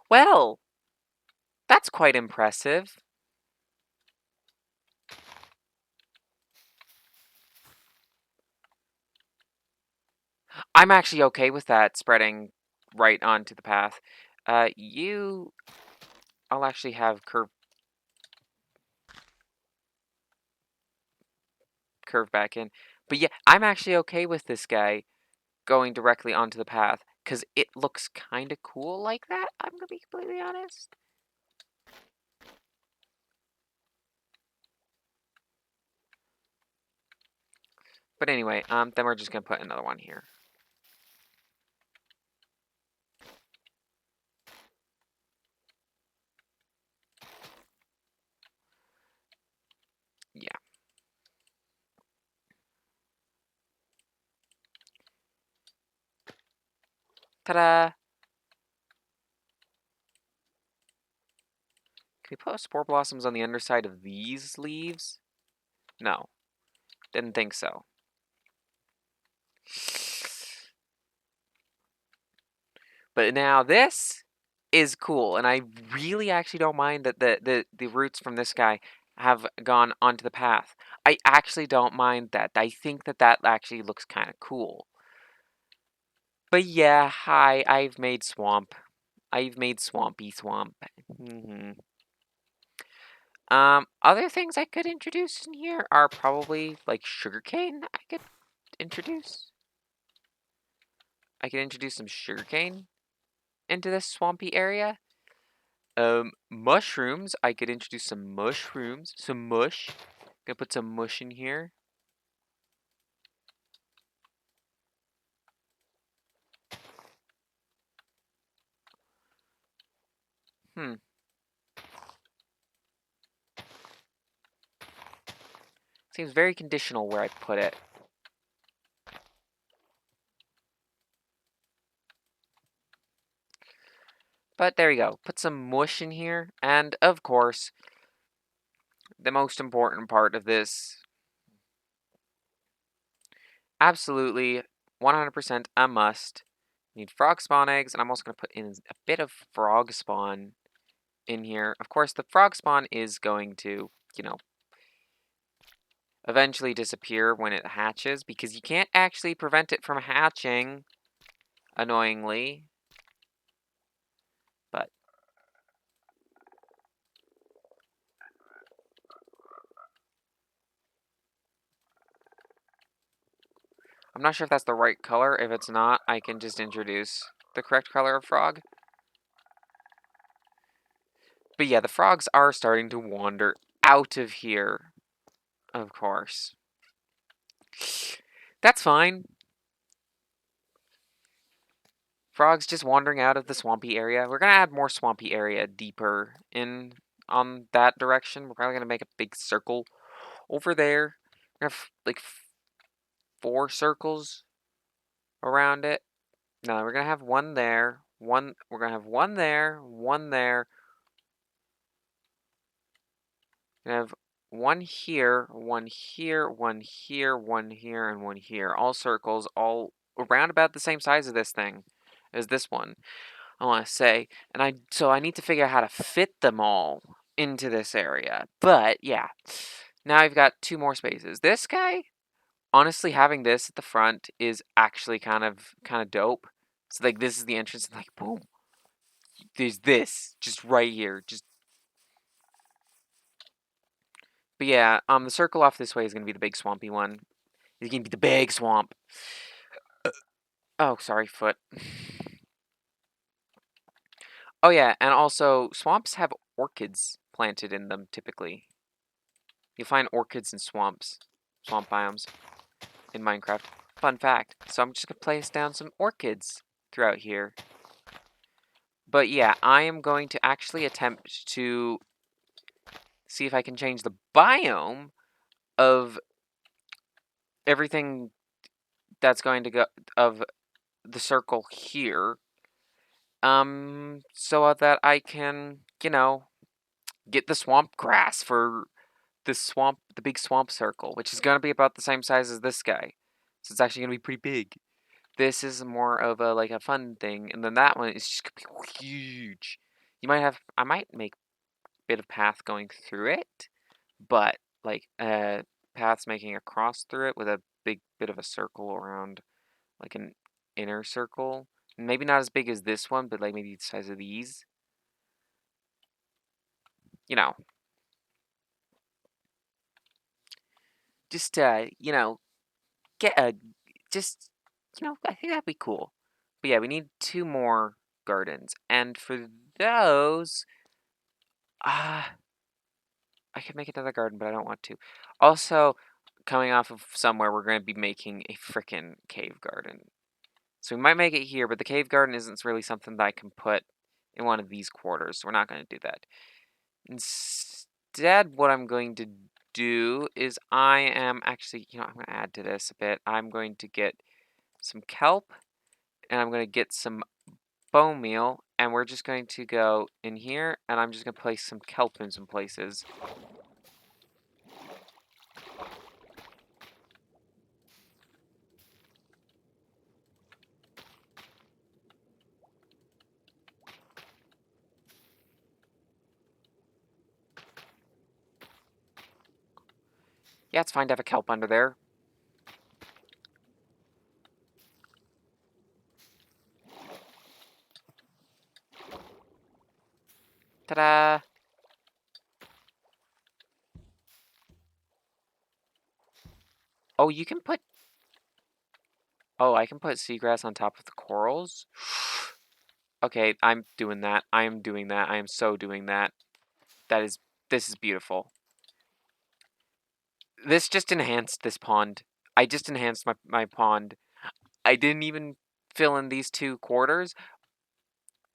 well, that's quite impressive. I'm actually okay with that spreading right onto the path. I'll actually have curve back in. But yeah, I'm actually okay with this guy going directly onto the path because it looks kind of cool like that. I'm gonna be completely honest. But anyway, then we're just gonna put another one here. Yeah. Ta-da! Can we put spore blossoms on the underside of these leaves? No, didn't think so. But now this is cool, and I really actually don't mind that the roots from this guy have gone onto the path. I actually don't mind that. I think that that actually looks kind of cool. But yeah, hi, I've made swamp. I've made swampy swamp. Other things I could introduce in here are probably like sugarcane. Introduce. I could introduce some sugarcane into this swampy area. Mushrooms. I could introduce some mushrooms. Some mush. Gonna put some mush in here. Hmm. Seems very conditional where I put it. But there we go. Put some mush in here. And of course, the most important part of this, absolutely 100% a must. Need frog spawn eggs, and I'm also going to put in a bit of frog spawn in here. Of course, the frog spawn is going to, eventually disappear when it hatches, because you can't actually prevent it from hatching, annoyingly. But I'm not sure if that's the right color. If it's not, I can just introduce the correct color of frog. But yeah, the frogs are starting to wander out of here, of course. That's fine. Frogs just wandering out of the swampy area. We're gonna add more swampy area deeper in on that direction. We're probably gonna make a big circle over there. We're gonna have like 4 circles around it. No, we're gonna have one there. We're gonna have one there, one there. We're gonna have one here, one here, one here, one here, and one here. All circles, all around about the same size of this thing as this one. I want to say, so I need to figure out how to fit them all into this area. But yeah, now I've got 2 more spaces. This guy, honestly, having this at the front is actually kind of dope. So like this is the entrance, and like boom, there's this just right here. But yeah, the circle off this way is gonna be the big swampy one. It's gonna be the big swamp. Oh, sorry, foot. Oh yeah, and also swamps have orchids planted in them typically. You'll find orchids in swamps, swamp biomes in Minecraft. Fun fact. So I'm just gonna place down some orchids throughout here. But yeah, I am going to actually attempt to see if I can change the biome of everything that's going to go of the circle here. So that I can, get the swamp grass for the big swamp circle, which is gonna be about the same size as this guy. So it's actually gonna be pretty big. This is more of a like a fun thing, and then that one is just gonna be huge. I might make a bit of path going through it, but like paths making a cross through it with a big bit of a circle around, like an inner circle. Maybe not as big as this one, but like maybe the size of these. You know, just get a just I think that'd be cool. But yeah, we need 2 more gardens, and for those, I could make another garden, but I don't want to. Also, coming off of somewhere, we're going to be making a frickin' cave garden. So we might make it here, but the cave garden isn't really something that I can put in one of these quarters, so we're not going to do that. Instead, what I'm going to do is I am actually, I'm going to add to this a bit. I'm going to get some kelp, and I'm going to get some bone meal, and we're just going to go in here, and I'm just going to place some kelp in some places. Yeah, it's fine to have a kelp under there. Ta-da! Oh, you can put... Oh, I can put seagrass on top of the corals? Okay, I'm doing that. I am doing that. I am so doing that. This is beautiful. This just enhanced this pond. I just enhanced my pond. I didn't even fill in these 2 quarters,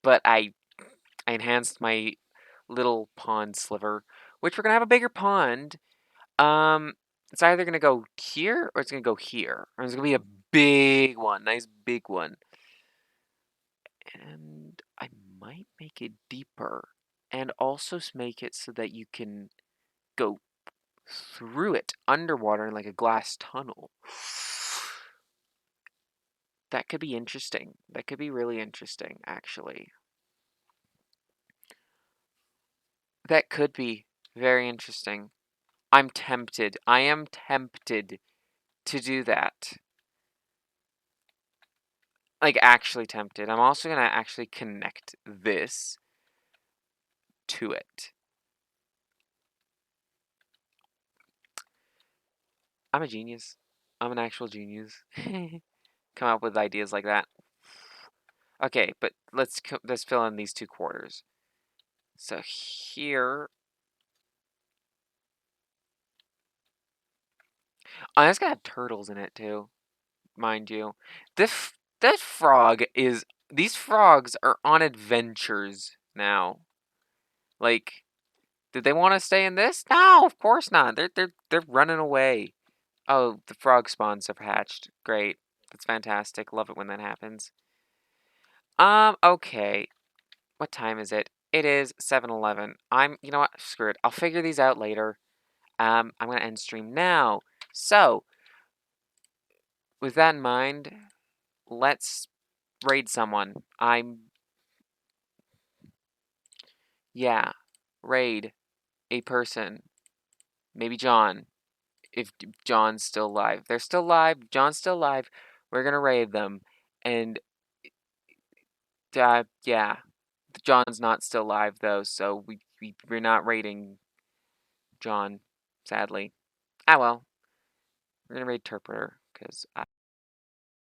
but I enhanced my little pond sliver, which we're gonna have a bigger pond. It's either gonna go here or it's gonna go here. Or it's gonna be a big one, nice big one. And I might make it deeper and also make it so that you can go through it underwater in like a glass tunnel. That could be interesting. That could be really interesting, actually. That could be very interesting. I'm tempted. I am tempted to do that. Like, actually tempted. I'm also gonna actually connect this to it. I'm a genius. I'm an actual genius. Come up with ideas like that. Okay, but let's fill in these 2 quarters. So here, oh, it's gonna have turtles in it too, mind you. This frog is These frogs are on adventures now. Like, did they want to stay in this? No, of course not. They're running away. Oh, the frog spawns have hatched. Great. That's fantastic. Love it when that happens. Okay. What time is it? It is 7:11. You know what? Screw it. I'll figure these out later. I'm gonna end stream now. So, with that in mind, let's raid someone. Yeah, raid a person. Maybe John, if John's still alive. They're still alive. John's still alive. We're gonna raid them. And, yeah. John's not still alive, though, so we're not raiding John, sadly. Ah, well. We're gonna raid Interpreter, because